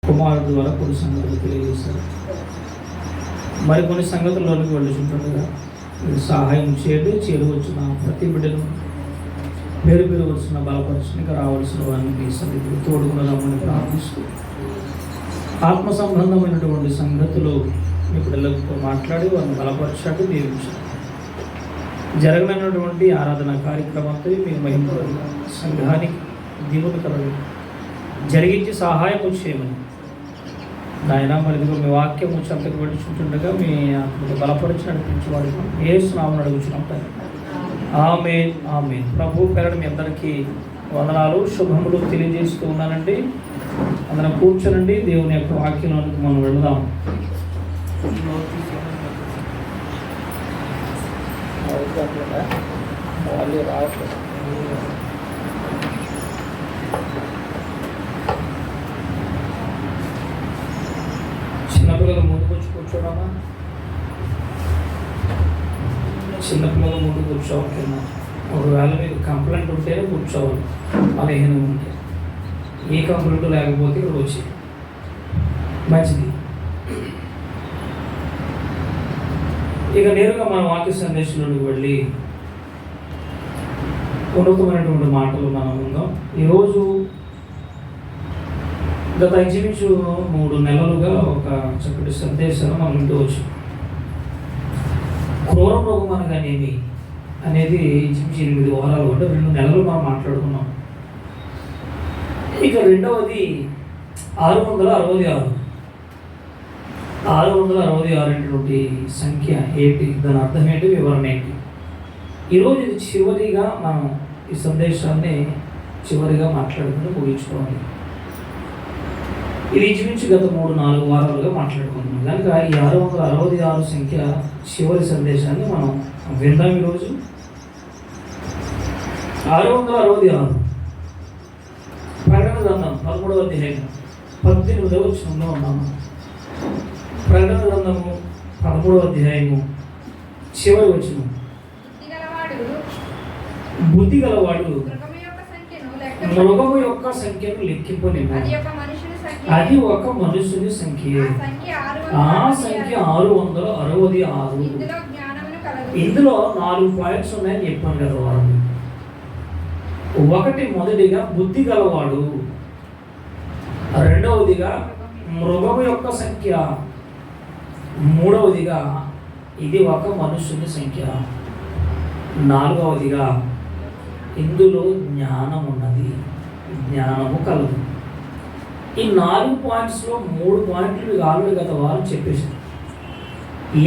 కుమారుడు ద్వారా కొన్ని సంగతులు తెలియజేశారు. మరికొన్ని సంగతుల్లోనికి వెళ్ళుచుంటుండగా మీరు సహాయం చేయండి. చేరువచ్చిన ప్రతి బిడ్డను పేరు వచ్చిన బలపరచడానికి రావాల్సిన వారిని మీ సన్నిధిలో తోడుకుని రమ్మని ప్రార్థిస్తూ ఆత్మ సంబంధమైనటువంటి సంగతులు మీ బిడ్డలతో మాట్లాడి వారిని బలపరచండి, దీవించండి. జరగనటువంటి ఆరాధన కార్యక్రమంతో మీరు మహిమపరంగా సంఘానికి దీవునికరంగా జరిగించి సహాయం చేయమని నాయన. మరి మీ వాక్యము చెంతకు వెళ్ళుచుంటుండగా మీ ఆత్మను బలపరిచి నడిపించేవాడు యేసు నామమున అడుగుచున్నాం. ఆమేన్, ఆమేన్. ప్రభు పేరట మీ అందరికీ వందనాలు, శుభములు తెలియజేస్తూ ఉన్నానండి. అందరం కూర్చోనండి. దేవుని యొక్క వాక్యంలోనికి మనం వెళదాం. చిన్నపిల్లలు ముందుకు వచ్చి కూర్చోడమ్మా. చిన్నపిల్లలు ముందు కూర్చోవాలి కింద. ఒకవేళ మీకు కంప్లైంట్ ఉంటేనే కూర్చోవాలి, బలహీనం ఉంటే. ఏ కంప్లైంట్ లేకపోతే ఇక్కడ వచ్చి మంచిది. ఇక నేరుగా మన వాక్య సందేశంలోకి వెళ్ళి ఉన్నతమైనటువంటి మాటలు మనం ఉందాం. ఈరోజు గత ఇంచుమించు 3 నెలలుగా ఒక చక్కటి సందేశాలు మనం వింటూ వచ్చాం. క్రూర మృగం అనగానేమి అనేది ఇంచుమించు 8 వారాలు, అంటే 2 నెలలు మనం మాట్లాడుకున్నాం. ఇక రెండవది 666. 666 అనేటువంటి సంఖ్య ఏంటి, దాని అర్థం ఏంటి, వివరణ ఏంటి? ఈరోజు ఇది చివరిగా మనం ఈ సందేశాన్ని చివరిగా మాట్లాడుకుంటూ ముగించుకోవాలి. ఇది ఇంచుమించు గత 3-4 వారాలుగా మాట్లాడుకుంటున్నాం కనుక ఈ 666 సంఖ్య చివరి సందేశాన్ని మనం విందాం. ఈరోజు 666 ప్రకటన గ్రంథం 13వ అధ్యాయం 18వ వచనంలో ఉన్నాము. ప్రకటన గ్రంథము 13వ అధ్యాయము చివరి వచనం. బుద్ధి గలవాడు మృగము యొక్క సంఖ్యను లెక్కింపనివ్వు, అది ఒక మనుషుని సంఖ్య. ఆ సంఖ్య 666. ఇందులో 4 పాయింట్స్ ఉన్నాయని చెప్పాను కదా వారు. ఒకటి, మొదటిగా బుద్ధి గలవాడు. రెండవదిగా మృగము యొక్క సంఖ్య. మూడవదిగా ఇది ఒక మనుషుని సంఖ్య. నాలుగవదిగా ఇందులో జ్ఞానం ఉన్నది, జ్ఞానము కలదు. ఈ 4 పాయింట్స్లో 3 పాయింట్లు ఆల్రెడీ గత వారం చెప్పేశారు.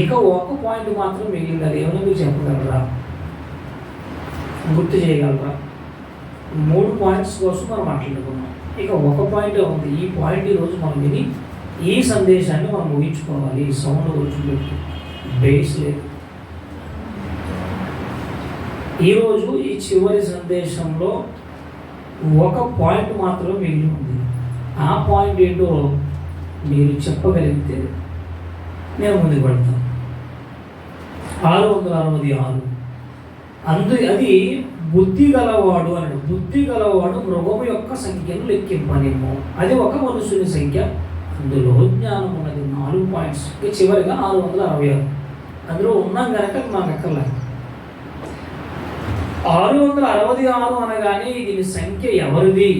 ఇక ఒక పాయింట్ మాత్రం మిగిలింది. అది ఏమైనా మీరు చెప్పగలరా, గుర్తు చేయగలరా? 3 పాయింట్స్ కోసం మనం మాట్లాడుకున్నాం. ఇక ఒక పాయింట్ ఉంది. ఈ పాయింట్ ఈరోజు మనం విని ఈ సందేశాన్ని మనం ముగించుకోవాలి. సౌండ్ వచ్చినట్టు బేస్ లేదు. ఈరోజు ఈ చివరి సందేశంలో ఒక పాయింట్ మాత్రం మిగిలి ఉంది. ఆ పాయింట్ ఏంటో మీరు చెప్పగలిగితే నేను ముందుకు పెడతాను. 666 అది బుద్ధి గలవాడు అన్నాడు. బుద్ధి గలవాడు మృగము యొక్క సంఖ్యను లెక్కింపనేమో, అది ఒక మనుషుని సంఖ్య, అందులో జ్ఞానం ఉన్నది. 4 పాయింట్స్. చివరిగా 666 అందులో ఉన్నాం కనుక మాకు ఎక్కర్లే. 666 అనగానే దీని సంఖ్య ఎవరిది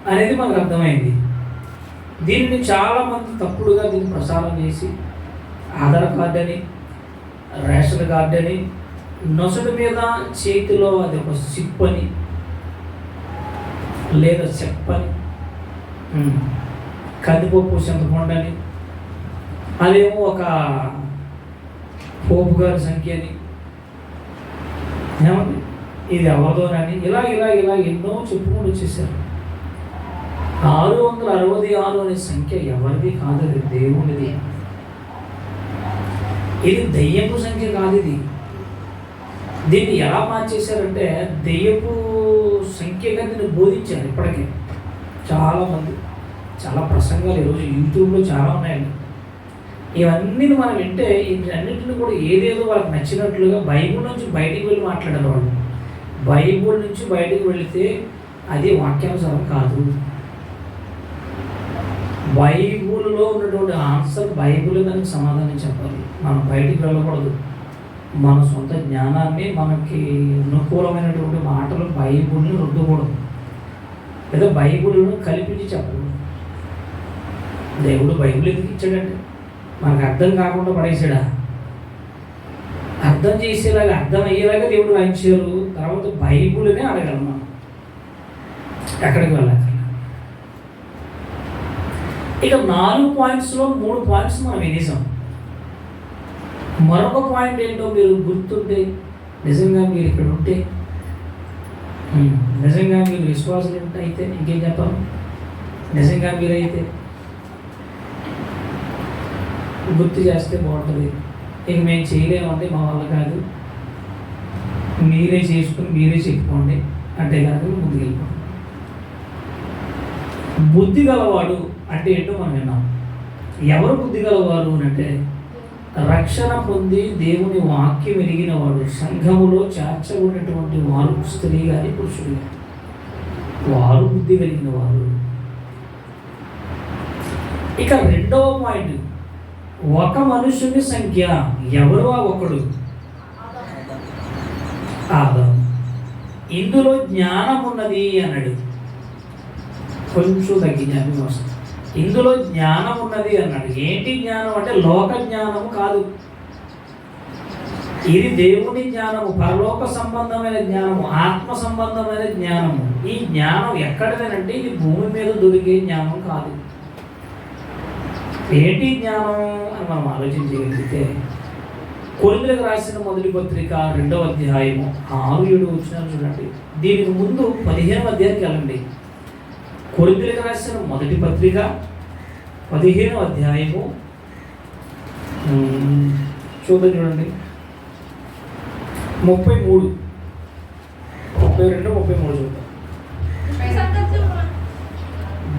అనేది మనకు అర్థమైంది. దీనిని చాలామంది తప్పుడుగా దీన్ని ప్రసారం చేసి ఆధార్ కార్డు అని, రేషన్ కార్డు అని, నొసటి మీద చేతిలో అది ఒక సిప్ అని లేదా చెప్పని, కందిపప్పు చింతపండు అని, అదేమో ఒక పోపు గారి సంఖ్య అని, ఏమండి ఇది ఎవరిదోనని, ఇలా ఇలా ఇలా ఎన్నో చెప్పుకుంటూ వచ్చేసారు. 666 అనే సంఖ్య ఎవరిది కాదు, అది దేవునిది. ఇది దెయ్యపు సంఖ్య కాదు. ఇది దీన్ని ఎలా మార్చేశారంటే దెయ్యపు సంఖ్యగా దీన్ని బోధించారు. ఇప్పటికే చాలామంది చాలా ప్రసంగాలు ఈరోజు యూట్యూబ్లో చాలా ఉన్నాయండి. ఇవన్నీ మనం వింటే ఇవన్నింటిని కూడా ఏదేదో వాళ్ళకి నచ్చినట్లుగా బైబుల్ నుంచి బయటికి వెళ్ళి మాట్లాడారు వాళ్ళు. బైబుల్ నుంచి బయటికి వెళితే అది వాక్యానుసారం కాదు. బైబుల్లో ఉన్నటువంటి ఆన్సర్ బైబుల్ దానికి సమాధానం చెప్పాలి. మనం బయటికి వెళ్ళకూడదు. మన సొంత జ్ఞానాన్ని, మనకి అనుకూలమైనటువంటి మాటలు బైబుల్ని రుద్దకూడదు, లేదా బైబుల్ను కల్పించి చెప్పకూడదు. దేవుడు బైబుల్ ఎందుకు ఇచ్చాడంటే మనకు అర్థం కాకుండా పడేసాడా? అర్థం చేసేలాగా, అర్థం అయ్యేలాగా దేవుడు రాయించారు. తర్వాత బైబుల్నే అడగలం మనం, ఎక్కడికి వెళ్ళాలి. ఇక 4 పాయింట్స్లో 3 పాయింట్స్ మనం వినేసాం. మరొక పాయింట్ ఏంటో మీరు గుర్తుంటే, నిజంగా మీరు ఇక్కడ ఉంటే, నిజంగా మీరు విశ్వాసం అయితే ఇంకేం చెప్పాలి, నిజంగా మీరైతే గుర్తు చేస్తే బాగుంటుంది. ఇక మేము చేయలేమంటే మా వల్ల కాదు, మీరే చేసుకుని మీరే చెప్పుకోండి అంటే కనుక ముందుకు వెళ్ళిపోండి. బుద్ధి గలవాడు అంటే ఏంటో మనం విన్నాం. ఎవరు బుద్ధి గలవారు అని అంటే, రక్షణ పొంది దేవుని వాక్యం ఎరిగిన వాడు, సంఘములో చేర్చబడినటువంటి వారు, స్త్రీ కానీ పురుషుడు కానీ, వారు బుద్ధి కలిగిన వారు. ఇక రెండవ పాయింట్, ఒక మనుషుని సంఖ్య. ఎవరు ఆ ఒకడు? ఆదాము. ఇందులో జ్ఞానం ఉన్నది అన్నాడు. కొంచెం తగ్గించాను కోసం. ఇందులో జ్ఞానం ఉన్నది అన్నాడు. ఏంటి జ్ఞానం అంటే లోక జ్ఞానము కాదు, ఇది దేవుని జ్ఞానము, పరలోక సంబంధమైన జ్ఞానము, ఆత్మ సంబంధమైన జ్ఞానము. ఈ జ్ఞానం ఎక్కడదేనంటే ఇది భూమి మీద దొరికే జ్ఞానం కాదు. ఏంటి జ్ఞానం అని మనం ఆలోచించగలిగితే, కొరింథీయులకు రాసిన మొదటి పత్రిక 2వ అధ్యాయము 6-7 వచ్చిన చూడండి. దీనికి ముందు 15వ అధ్యాయానికి వెళ్ళండి. కొరింథీయులకు రాసిన మొదటి పత్రిక 15వ అధ్యాయము చూడండి 33, 32, 33 చూద్దాం.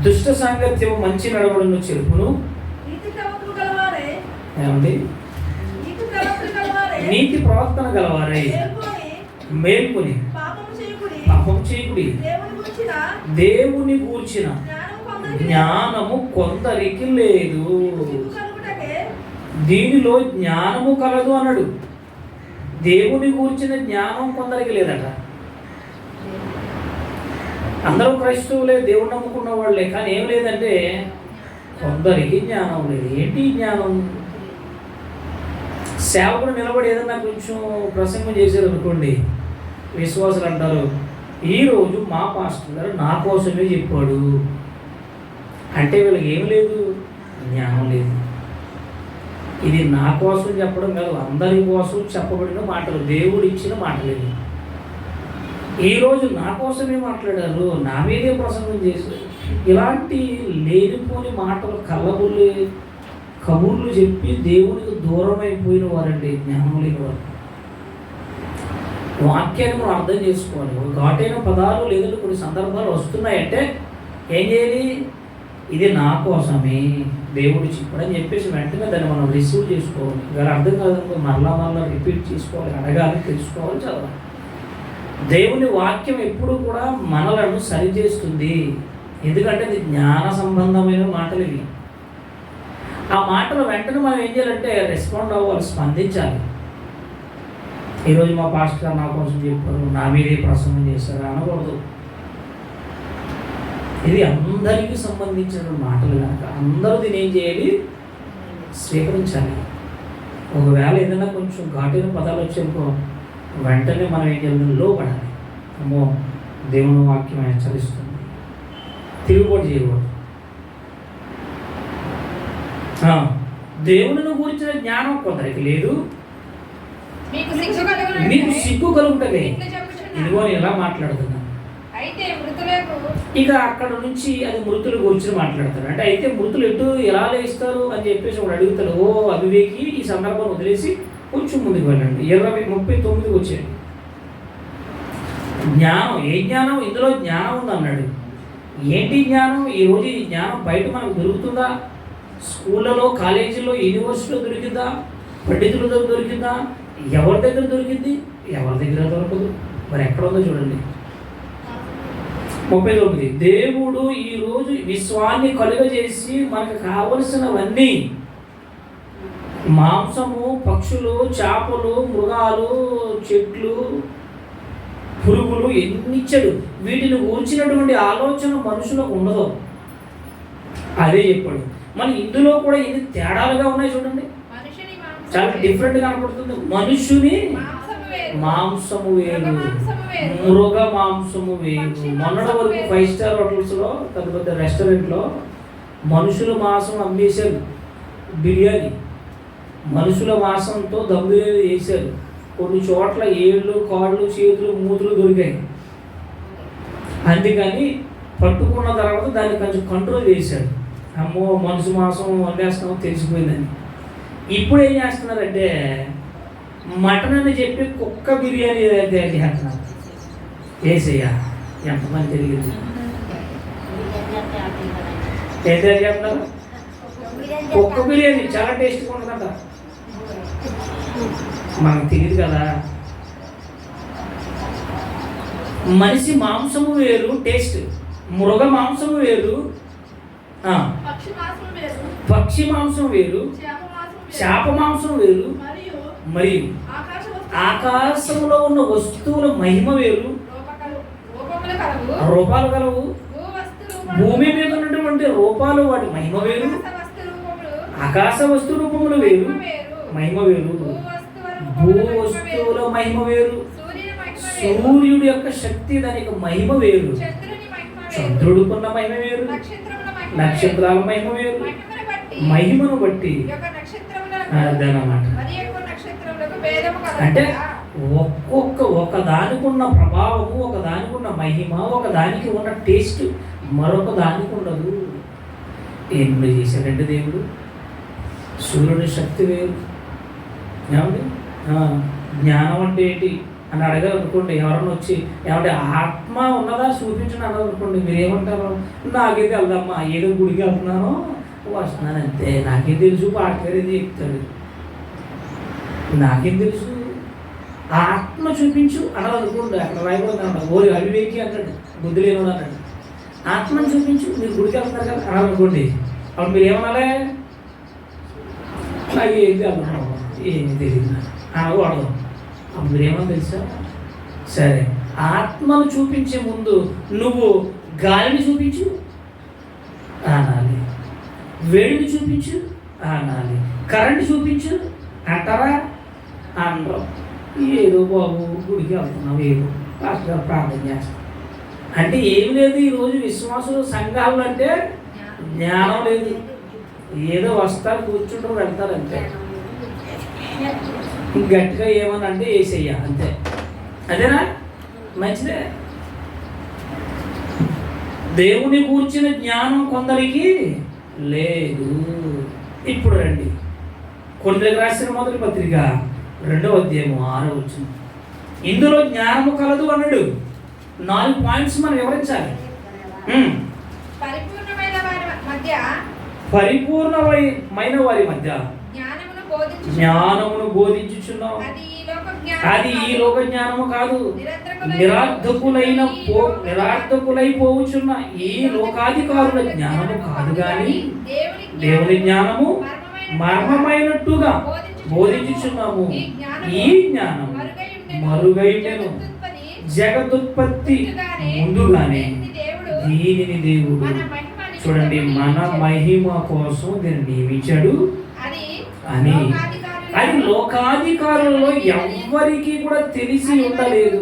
దుష్ట సాంగత్యం మంచి నడవడను చెరుపును, ఏమండి నీతి ప్రవర్తన గలవారై మేల్కొని పాపం చేయకుడి. దేవుని గూర్చిన జ్ఞానము కొందరికి లేదు, దీనిలో జ్ఞానము కలదు అన్నాడు. దేవుని గూర్చిన జ్ఞానం కొందరికి లేదట. అందరూ క్రైస్తవులే, దేవుడు నమ్ముకున్న వాళ్ళే, కానీ ఏం లేదంటే కొందరికి జ్ఞానం లేదు. ఏంటి జ్ఞానం? సేవకుడు నిలబడి ఏదన్నా కొంచెం ప్రసంగం చేశారు అనుకోండి, విశ్వాసులు అంటారు, ఈరోజు మా పాస్టర్ గారు నా కోసమే చెప్పాడు అంటే వీళ్ళకి ఏం లేదు, జ్ఞానం లేదు. ఇది నా కోసం చెప్పడం కాదు, అందరి కోసం చెప్పబడిన మాటలు, దేవుడు ఇచ్చిన మాటలు. ఈరోజు నా కోసమే మాట్లాడారు, నా మీదే ప్రసంగం చేశారు. ఇలాంటి లేనిపోని మాటలు, కబుర్లు చెప్పి దేవునికి దూరం అయిపోయిన వారండి జ్ఞానం లేని వారు. వాక్యాన్ని మనం అర్థం చేసుకోవాలి. ఘాటైన పదాలు లేదంటే కొన్ని సందర్భాలు వస్తున్నాయంటే ఏం చేయాలి? ఇది నా కోసమే దేవుడు చెప్పడని చెప్పేసి వెంటనే దాన్ని మనం రిసీవ్ చేసుకోవాలి. దాని అర్థం కాదనుకో మళ్ళా రిపీట్ చేసుకోవాలి, అడగాలి, తెలుసుకోవాలి, చదవాలి. దేవుని వాక్యం ఎప్పుడు కూడా మనలను సరిచేస్తుంది. ఎందుకంటే ఇది జ్ఞాన సంబంధమైన మాటలు ఇవి. ఆ మాటలు వెంటనే మనం ఏం చేయాలంటే రెస్పాండ్ అవ్వాలి, స్పందించాలి. ఈరోజు మా పాస్టర్ గారు నా కోసం చెప్పారు, నా మీదే ప్రసంగం చేశారు అనకూడదు. ఇది అందరికీ సంబంధించిన మాటలు కనుక అందరూ దీన్ని ఏం చేయాలి? స్వీకరించాలి. ఒకవేళ ఏదైనా కొంచెం ఘాటైన పదాలు వచ్చానుకో వెంటనే మనం ఏం చేయాలి? లోపడాలి. అమ్మో దేవుని వాక్యం హెచ్చరిస్తుంది, తిరుగుబాటు చేయకూడదు. దేవుని గురించిన జ్ఞానం కొందరికి లేదు, మీకు సిగ్గు కలుగుతుంది. ఇదిగో నేను ఎలా మాట్లాడుతున్నా. ఇక అక్కడ నుంచి అది మృతుల గురించి మాట్లాడతారు. అంటే అయితే మృతులు ఎలా లేస్తారు అని చెప్పేసి ఒకడు అడుగుతాడు. ఓ అవివేకి, ఈ సందర్భాన్ని వదిలేసి కొంచెం ముందుకు వెళ్ళండి. 39 వచ్చేయండి. జ్ఞానం, ఏ జ్ఞానం? ఇందులో జ్ఞానం ఉంది అన్నాడు. ఏంటి జ్ఞానం? ఈరోజు ఈ జ్ఞానం బయట మనకు దొరుకుతుందా? స్కూళ్ళలో, కాలేజీలో, యూనివర్సిటీలో దొరికిందా? పండితుల దగ్గర దొరికిందా? ఎవరి దగ్గర దొరికింది? ఎవరి దగ్గర దొరకదు. మరి ఎక్కడ ఉందో చూడండి. 39. దేవుడు ఈరోజు విశ్వాన్ని కలుగజేసి మనకు కావలసినవన్నీ మాంసము, పక్షులు, చేపలు, మృగాలు, చెట్లు, పురుగులు ఎన్ని ఇచ్చాడు. వీటిని ఊర్చినటువంటి ఆలోచన మనుషులకు ఉండదు. అదే చెప్పాడు. మన ఇందులో కూడా ఎన్ని తేడాలుగా ఉన్నాయి చూడండి. చాలా డిఫరెంట్ కనపడుతుంది. మనుషుని మాంసము వేరు, మృగ మాంసము వేరు. మొన్నటి వరకు 5 స్టార్ హోటల్స్లో, పెద్ద పెద్ద రెస్టారెంట్లో మనుషుల మాంసం అమ్మేశారు. బిర్యానీ మనుషుల మాంసంతో దమ్ బిర్యానీ చేశారు. కొన్ని చోట్ల ఏళ్ళు, కాళ్ళు, చేతులు, మూతులు దొరికాయి. అందుకని పట్టుకున్న తర్వాత దాన్ని కొంచెం కంట్రోల్ చేశాడు. అమ్మో మనుషు మాంసం వండేస్తామో తెలిసిపోయిందని. ఇప్పుడు ఏం చేస్తున్నారంటే మటన్ అని చెప్పి కుక్క బిర్యానీ తయారు చేస్తున్నారు. ఏసయ్యా ఎంతమంది తెలియదు. ఏం తయారు చేస్తున్నారు? కుక్క బిర్యానీ చాలా టేస్ట్గా ఉంటుందంట. మనకు తెలియదు కదా. మనిషి మాంసము వేరు టేస్ట్, మృగ మాంసము వేరు, పక్షి మాంసం వేరు, చేప మాంసం వేరు, మరియు ఆకాశంలో ఉన్న వస్తువుల మహిమ వేరు, రూపాలు కలవు. భూమి మీద ఉన్నటువంటి రూపాలు వాటి మహిమ వేరు, ఆకాశ వస్తు రూపములు వేరు, మహిమ వేరు. భూ వస్తువుల మహిమ వేరు, సూర్యుడి యొక్క శక్తి దానికి మహిమ వేరు, చంద్రుడుకున్న మహిమ వేరు, నక్షత్రాల మహిమ వేరు. మహిమను బట్టి అదనమాట. అంటే ఒకదానికి ఉన్న ప్రభావము, ఒకదానికి ఉన్న మహిమ, ఒకదానికి ఉన్న టేస్ట్ మరొక దానికి ఉండదు. ఏమి చేశాడంటే దేవుడు? సూర్యుని శక్తి వేరు. ఏమండి జ్ఞానం అంటే ఏంటి అని అడగారు అనుకోండి. ఎవరన్నా వచ్చి ఏమంటే ఆత్మ ఉన్నదా చూపించండి అన్నారు అనుకోండి, మీరేమంటారు? నాకేది వెళ్దామా, ఏదో గుడికి వెళ్తున్నానో వస్తున్నాను అంతే, నాకేం తెలుసు, పాటగారేది చెప్తాడు, నాకేం తెలుసు. ఆత్మ చూపించు అన్నారు అనుకోండి. అక్కడ రాయబోతుంది అన్నాడు, ఓరి అవివేకి అన్నాడు, బుద్ధి లేనుడు అన్నాడు. ఆత్మను చూపించు, మీరు గుడికి వెళ్తున్నారు కదా అన్నారు అనుకోండి. అప్పుడు మీరు ఏమన్నాలే? నాకు ఏంటి అన్నాను, ఏమి తెలియదు అనకూడదు. అప్పుడు మీరేమో తెలుసా? సరే, ఆత్మను చూపించే ముందు నువ్వు గాలిని చూపించు అనాలి, వేడిని చూపించు అనాలి, కరెంట్ చూపించు అంటారా? అనరు. ఏదో బాబు గుడికి వెళ్తున్నావు, ఏదో పాస్టర్ ప్రార్థన చేస్తాం అంటే ఏమి లేదు. ఈరోజు విశ్వాసులు సంఘాలు అంటే జ్ఞానం లేదు. ఏదో వస్తారు, కూర్చుంటారు, వెళ్తారు అంతే. గట్టిగా ఏమని అంటే ఏసయ్యా అంతే. అదేనా? మంచిదే. దేవుని కూర్చిన జ్ఞానం కొందరికి లేదు. ఇప్పుడు రండి, కొరింథీయులకు రాసిన మొదటి పత్రిక 2వ అధ్యాయం 6వ వచనం. ఇందులో జ్ఞానము కలదు అన్నాడు. 4 పాయింట్స్ మనం వివరించాలి. పరిపూర్ణమైన వారి మధ్య జ్ఞానమును బోధించుచున్నావు. అది ఈ లోక జ్ఞానము కాదు, నిరార్థకులైపోవచ్చున్న ఈ లోకాధికారుల జ్ఞానము కాదు గాని దేవుని జ్ఞానము మర్మమైనట్టుగా బోధించుచున్నాము. ఈ జ్ఞానం మరుగైనను జగదుత్పత్తి ముందుగానే దీనిని దేవుడు చూడండి మన మహిమ కోసం దీన్ని నియమించాడు అని. అది లోకాధికారులలో ఎవ్వరికి కూడా తెలిసి ఉండలేదు.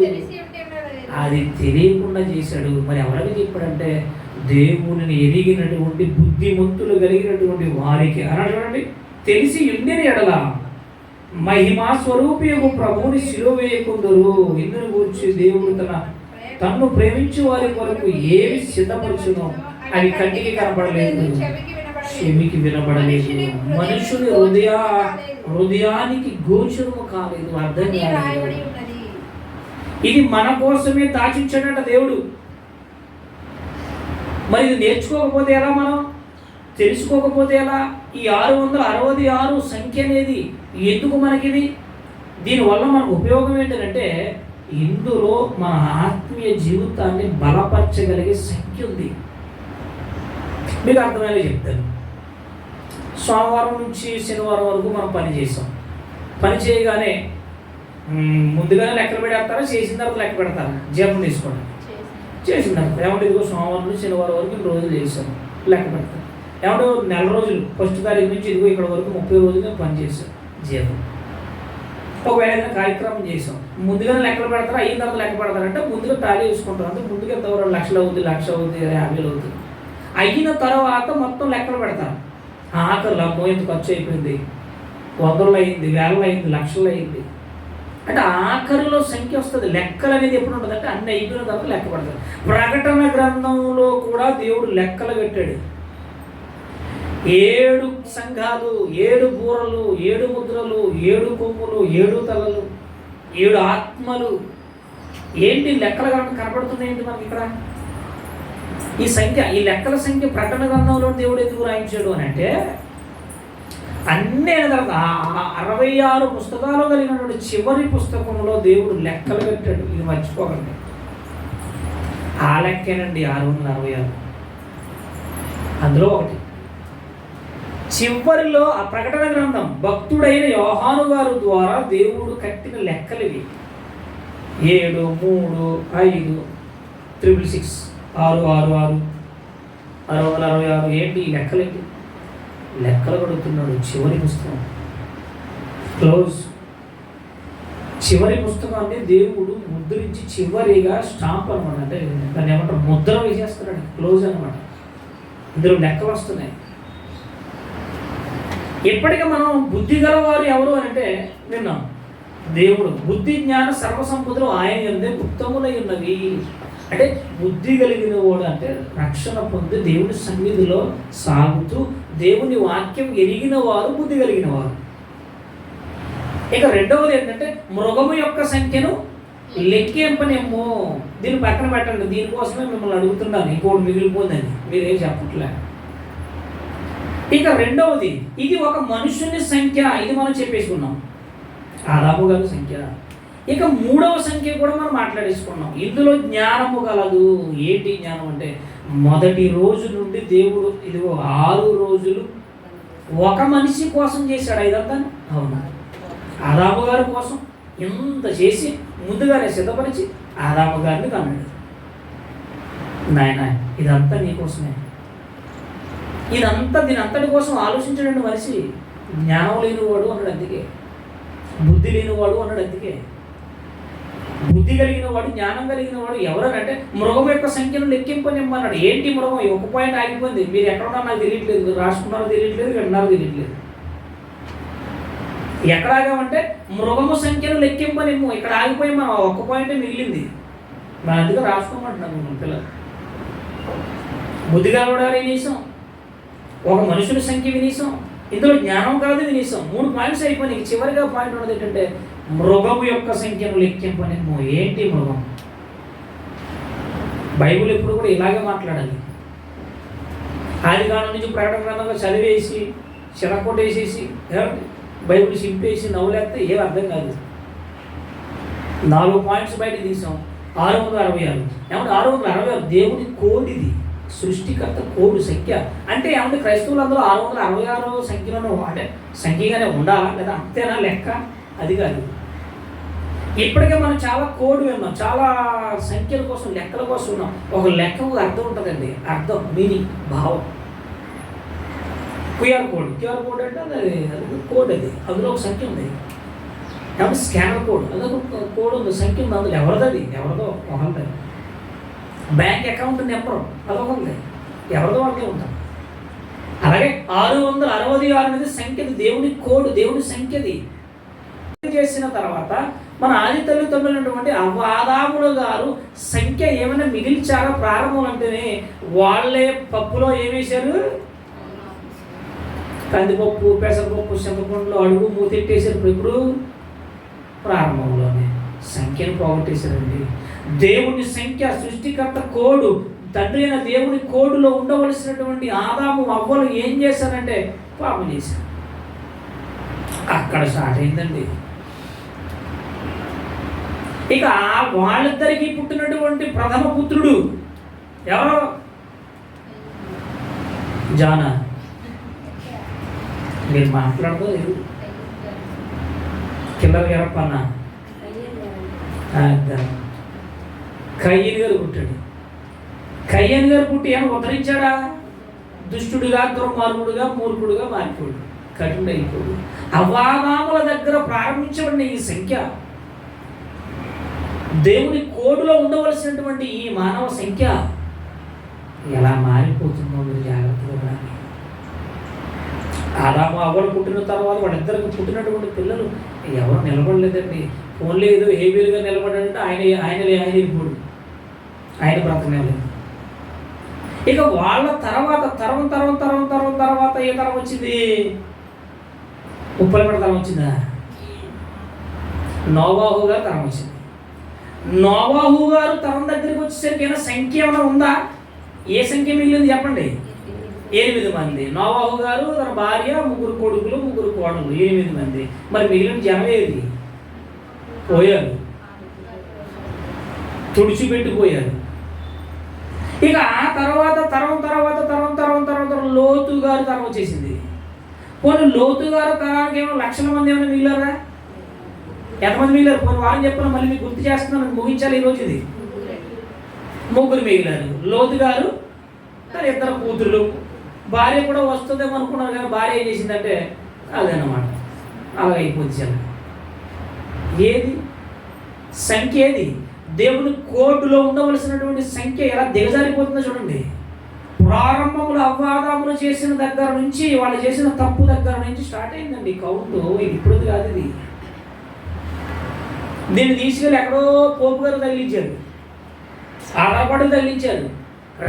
అది తెలియకుండా చేశాడు. మరి ఎవరికి చెప్పాడంటే దేవుని ఎరిగినటువంటి బుద్ధిమంతులు కలిగినటువంటి వారికి అన్నటువంటి తెలిసి ఉండేది ఎడల మహిమా స్వరూపియకు ప్రభువుని శిలువ వేయకుందరు. ఇందును గురించి దేవుడు తన్ను ప్రేమించే వారి కొరకు ఏవి సిద్ధపరచునో అవి కంటికి కనపడలేదు, చెవికి వినబడలేదు, మనుషుని హృదయానికి గోచరము కాలేదు, అర్థం కాలేదు. ఇది మన కోసమే దాచించాడట దేవుడు. మరి ఇది నేర్చుకోకపోతే ఎలా, మనం తెలుసుకోకపోతే ఎలా? ఈ 666 సంఖ్య అనేది ఎందుకు మనకిది? దీనివల్ల మనకు ఉపయోగం ఏంటంటే ఇందులో మన ఆత్మీయ జీవితాన్ని బలపరచగలిగే సంఖ్య ఉంది. మీకు అర్థమయ్యేలా చెప్తాను. సోమవారం నుంచి శనివారం వరకు మనం పని చేసాం. పని చేయగానే ముందుగానే లెక్కలు పెడతారా, చేసిన తర్వాత లెక్క పెడతారా? జీతం తీసుకోండి. చేసిన తర్వాత ఏమంటే ఇదిగో సోమవారం నుంచి శనివారం వరకు 2 రోజులు చేశాను, లెక్క పెడతాను. ఏమంటే 4 రోజులు ఫస్ట్ తారీఖు నుంచి ఇదిగో ఇక్కడ వరకు 30 రోజులు పని చేశాను, జీతం. ఒకవేళ ఏదైనా కార్యక్రమం చేసాం, ముందుగానే లెక్కలు పెడతారా, అయిన తర్వాత లెక్క పెడతారంటే ముందుగా టాలీ వేసుకుంటారు. అంటే ముందుగా ఎంత 2 లక్షలు అవుతుంది, 1,00,000 అవుతుంది, 50,000 అవుతుంది. అయిన తర్వాత మొత్తం లెక్కలు పెడతారు. ఆఖరిలో అమ్మో ఎంత ఖర్చు అయిపోయింది, 100,000 అయింది, 1,000 అయింది, 1,00,000 అయింది అంటే ఆఖరిలో సంఖ్య వస్తుంది. లెక్కలు అనేది ఎప్పుడు ఉంటుంది అంటే అన్ని అయిపోయిన తర్వాత లెక్క పెడతారు. ప్రకటన గ్రంథంలో కూడా దేవుడు లెక్కలు పెట్టాడు. 7 సంఘాలు, 7 బూరలు, 7 ముద్రలు, 7 కొమ్ములు, 7 తలలు, 7 ఆత్మలు. ఏంటి లెక్కలు కనపడుతుంది ఏంటి మనకి ఇక్కడ? ఈ సంఖ్య, ఈ లెక్కల సంఖ్య ప్రకటన గ్రంథంలో దేవుడు ఎందుకు రాయించాడు అని అంటే, అన్నీ 66 పుస్తకాలు కలిగినటువంటి చివరి పుస్తకంలో దేవుడు లెక్కలు పెట్టాడు. ఇది మర్చిపోకండి. ఆ లెక్కేనండి 666. అందులో ఒకటి చివరిలో ఆ ప్రకటన గ్రంథం భక్తుడైన యోహాను గారు ద్వారా దేవుడు కట్టిన లెక్కలు ఇవి. 7, 3, 5, 666, 666, 666. ఏంటి ఈ లెక్కలు? ఏంటి లెక్కలు కడుగుతున్నాడు? చివరి పుస్తకం క్లోజ్. చివరి పుస్తకాన్ని దేవుడు ముద్రించి చివరిగా స్టాంప్ అనమాట, అంటే దాన్ని ఏమంటారు, ముద్ర వేసేస్తున్నాడు. క్లోజ్ అనమాట. ఇందులో లెక్కలు వస్తున్నాయి. ఎప్పటికీ మనం బుద్ధి గలవారు ఎవరు అని అంటే విన్నాం. దేవుడు బుద్ధి జ్ఞాన సర్వసంపదలు ఆయన యందే గుప్తములై ఉన్నవి. అంటే బుద్ధి కలిగిన వాడు అంటే రక్షణ పొంది దేవుని సన్నిధిలో సాగుతూ దేవుని వాక్యం ఎరిగిన వారు బుద్ధి కలిగిన వారు. ఇక రెండవది ఏంటంటే మృగము యొక్క సంఖ్యను లెక్కింపనేమో. దీన్ని పక్కన పెట్టండి, దీనికోసమే మిమ్మల్ని అడుగుతున్నాను. ఇంకోటి మిగిలిపోయిందని మీరేం చెప్పట్లే. ఇక రెండవది, ఇది ఒక మనుషుని సంఖ్య, ఇది మనం చెప్పేసుకున్నాం, ఆదాము గారి సంఖ్య. ఇక మూడవ సంఖ్య కూడా మనం మాట్లాడేసుకున్నాం. ఇందులో జ్ఞానము కలదు. ఏంటి జ్ఞానం అంటే, మొదటి రోజు నుండి దేవుడు ఇదిగో 6 రోజులు ఒక మనిషి కోసం చేశాడు. ఇదంతా అవునా? ఆదాము గారి కోసం ఇంత చేసి ముందుగానే సిద్ధపరిచి ఆదాము గారిని కన్నాడు. నాయన ఇదంతా నీకోసమే. ఇదంతా దీని అంతటి కోసం ఆలోచించడండి మనిషి. జ్ఞానం లేనివాడు అన్నాడు, అందుకే. బుద్ధి లేనివాడు అన్నాడు, అందుకే. బుద్ధి కలిగిన వాడు, జ్ఞానం కలిగిన వాడు ఎవరనంటే మృగం యొక్క సంఖ్యను లెక్కింపనిమ్మన్నాడు. ఏంటి మృగం? ఒక పాయింట్ ఆగిపోయింది. మీరు ఎక్కడున్నా నాకు తెలియట్లేదు, మీరు రాసుకున్నారో తెలియట్లేదు, విన్నారో తెలియట్లేదు. ఎక్కడ ఆగామంటే మృగము సంఖ్యను లెక్కింపనిమ్ము. ఇక్కడ ఆగిపోయి మనం ఒక్క పాయింటే మిగిలింది. మన అందుకే రాసుకోమంటున్నాను మన పిల్లలు. బుద్ధి కలవడాలి వినీసం, ఒక మనుషుల సంఖ్య వినీసం, ఇందులో జ్ఞానం కాదు వినీసం. 3 పాయింట్స్ అయిపోయినాయి. చివరిగా పాయింట్ ఉన్నది ఏంటంటే మృగము యొక్క సంఖ్యను లెక్కింపనేమో. ఏంటి మృగం? బైబిల్ ఎప్పుడు కూడా ఇలాగే మాట్లాడాలి. ఆదికాండం నుంచి ప్రకటన గ్రంథంగా చదివేసి చిరకొట్టేసేసి బైబిల్ చింపేసి నవ్వులేస్తే ఏం అర్థం కాదు. 4 పాయింట్స్ బయట తీసాం. 666. ఏమంటే 666 దేవుని కోడిది, సృష్టికర్త కోడు సంఖ్య. అంటే ఏమంటే క్రైస్తవులందరూ 666 సంఖ్యలను అంటే సంఖ్యగానే ఉండాలా లేదా అంతేనా లెక్క? అది కాదు. ఇప్పటికే మనం చాలా కోడ్ విన్నాం, చాలా సంఖ్యల కోసం, లెక్కల కోసం ఉన్నాం. ఒక లెక్కకు అర్థం ఉంటుందండి, అర్థం, మీనింగ్, భావం. క్యూఆర్ కోడ్ అంటే అది కోడ్. అందులో ఒక సంఖ్య ఉంది. ఏమంటే స్కానర్ కోడ్, అదొక కోడ్ ఉంది, సంఖ్య ఉంది. అందులో ఎవరిది? ఎవరిదో ఒకరిది. బ్యాంక్ అకౌంట్ నెంబర్ అదొకరిది, ఎవరిదో వాళ్ళకే ఉంటాం. అలాగే 666 అనేది సంఖ్యది, దేవుని కోడ్, దేవుని సంఖ్యది. చేసిన తర్వాత మన ఆది తల్లిదండ్రులైనటువంటి ఆదాములు గారు సంఖ్య ఏమైనా మిగిల్చారా? ప్రారంభం అంటేనే వాళ్ళే పప్పులో ఏమేశారు? కందిపప్పు, పెసరపప్పు, చింతపండులో అడుగు మూతెట్టేశారు. ఇప్పుడు ప్రారంభంలోనే సంఖ్యను పోగొట్టేశారండి. దేవుని సంఖ్య, సృష్టికర్త కోడు, తండ్రి అయిన దేవుని కోడులో ఉండవలసినటువంటి ఆదాము అవ్వలు ఏం చేశారంటే పాపం చేశారు. అక్కడ స్టార్ట్ అయిందండి. ఇక వాళ్ళిద్దరికీ పుట్టినటువంటి ప్రథమ పుత్రుడు ఎవరో జానా. మీరు మాట్లాడలేదు కిల్లర్ ఎరపన్నా కయ్యన్ గారు పుట్టాడు. కయ్యన్ గారు పుట్టి ఏమో ఉద్ధరించాడా? దుష్టుడిగా, దుర్మార్గుడుగా, మూర్ఖుడుగా మారిపోయాడు, కఠినుడు అయిపోయాడు. అవ్వామాముల దగ్గర ప్రారంభించబడిన ఈ సంఖ్య, దేవుని కోడులో ఉండవలసినటువంటి ఈ మానవ సంఖ్య ఎలా మారిపోతుందో మీరు జాగ్రత్తగా ఉండాలి. ఆదాము అవ్వలు పుట్టిన తర్వాత వాళ్ళిద్దరికి పుట్టినటువంటి పిల్లలు ఎవరు నిలబడలేదండి. ఓన్లీ ఏదో హేబీలుగా నిలబడాడంటే ఆయన వెళ్ళిపోడు, ఆయన బ్రతకలేదు. ఇక వాళ్ళ తర్వాత తర్వాత ఏ తరం వచ్చింది? ముప్పై తరం వచ్చిందా? నోవాహు గారు తరం వచ్చింది. నోవాహు గారు తరం దగ్గరికి వచ్చేసరికి ఏమైనా సంఖ్య ఏమైనా ఉందా? ఏ సంఖ్య మిగిలింది చెప్పండి? 8 మంది. నోవాహు గారు, తన భార్య, 3 కొడుకులు, 3 కోడలు, 8 మంది. మరి మిగిలిన జనం ఏది? పోయారు, తుడిచిపెట్టిపోయారు. ఇక ఆ తర్వాత తరం లోతు గారు తరం వచ్చేసింది. పోనీ లోతు గారు తరానికి ఏమో లక్షల మంది ఏమైనా మిగిలారా? ఎంతమంది మిగిలారు? పోనీ వారం చెప్పిన మళ్ళీ మీకు గుర్తు చేస్తున్నాను, ముగించాలి ఈరోజు. ఇది 3 మిగిలారు. లోతు గారు, తన 2 కూతుర్లు, భార్య కూడా వస్తుందేమో అనుకున్నారు కానీ భార్య ఏం చేసిందంటే అదనమాట, అలా అయిపోయింది. ఏది సంఖ్య? ఏది దేవుని కోడ్లో ఉండవలసినటువంటి సంఖ్య ఎలా దిగజారిపోతుందో చూడండి. ప్రారంభములు అవ్వాదాములు చేసిన దగ్గర నుంచి, వాళ్ళు చేసిన తప్పు దగ్గర నుంచి స్టార్ట్ అయిందండి కౌంట్. ఇది ఇప్పుడు కాదు, ఇది దీన్ని తీసుకెళ్ళి ఎక్కడో పోపు గారు తగిలించారు, ఆధార్ కార్డు తగిలించారు,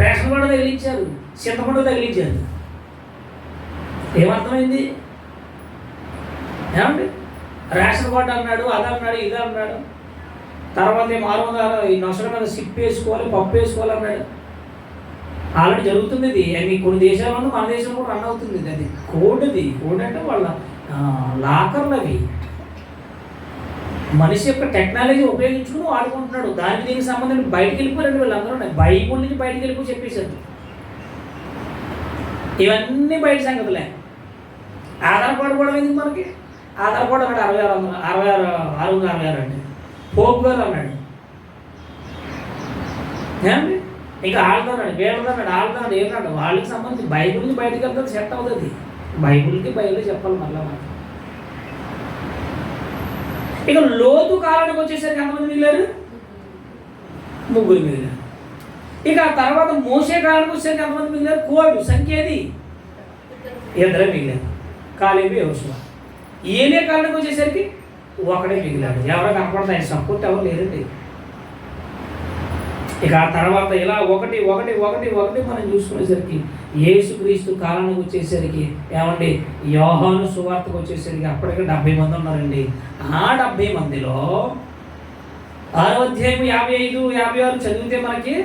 రేషన్ కార్డు తగిలించారు, చింతపండు తగిలించారు. ఏమర్థమైంది ఏమండి? రేషన్ కార్డు అన్నాడు, అది అన్నాడు, ఇది అన్నాడు. తర్వాత ఏమో 600 ఈ నొసల మీద సిప్ వేసుకోవాలి, పప్పు వేసుకోవాలి అన్నాడు. ఆల్రెడీ జరుగుతుంది ఇది. అది కొన్ని దేశాల్లో, మన దేశంలో కూడా రన్ అవుతుంది. అది కోడ్. అది కోడ్ అంటే వాళ్ళ లాకర్లు అవి. మనిషి యొక్క టెక్నాలజీ ఉపయోగించుకుని వాడుకుంటున్నాడు. దానికి దీనికి సంబంధించి బయటకు వెళ్ళిపోయారండి వీళ్ళందరూ. బైబుల్ నుంచి బయటకు వెళ్ళిపోయి చెప్పేశారు. ఇవన్నీ బయట సంగతులే. ఆధార్ కార్డు కూడా ఎందుకు మనకి? ఆధార్ కార్డు అన్నాడు 66 అండి. పోపు గారు అన్నాడు ఏమండి? ఇంకా ఆడదన్నాడు, వీళ్ళదన్నాడు, ఆడదన్నాడు, ఏమన్నాడు? వాళ్ళకి సంబంధించి బైబుల్ నుంచి బయటకు వెళ్తే సెట్ అవుతుంది. బైబుల్కి బైబుల్ చెప్పాలి మళ్ళీ మనం. ఇక లోతు కాలానికి వచ్చేసరికి ఎంతమంది మిగిలారు? 3 మిగిలారు. ఇక తర్వాత మోసే కాలానికి వచ్చేసరికి ఎంతమంది మిగిలారు? కోడు సంఖ్య ఏది? 2 మిగిలారు, కాలేబు, యెహోషువ. ఏలే కాలానికి వచ్చేసరికి 1 మిగిలాడు. ఎవరో కనపడతాయి, ఆయన సపోర్ట్ ఎవరు లేరండి. ఇక ఆ తర్వాత ఇలా ఒకటి మనం చూసుకునేసరికి యేసుక్రీస్తు కాలానికి వచ్చేసరికి ఏమండి, యోహాను సువార్తకు వచ్చేసరికి అప్పటికే 70 మంది ఉన్నారండి. ఆ 70 మందిలో 6వ అధ్యాయం 55, 56 చదివితే మనకి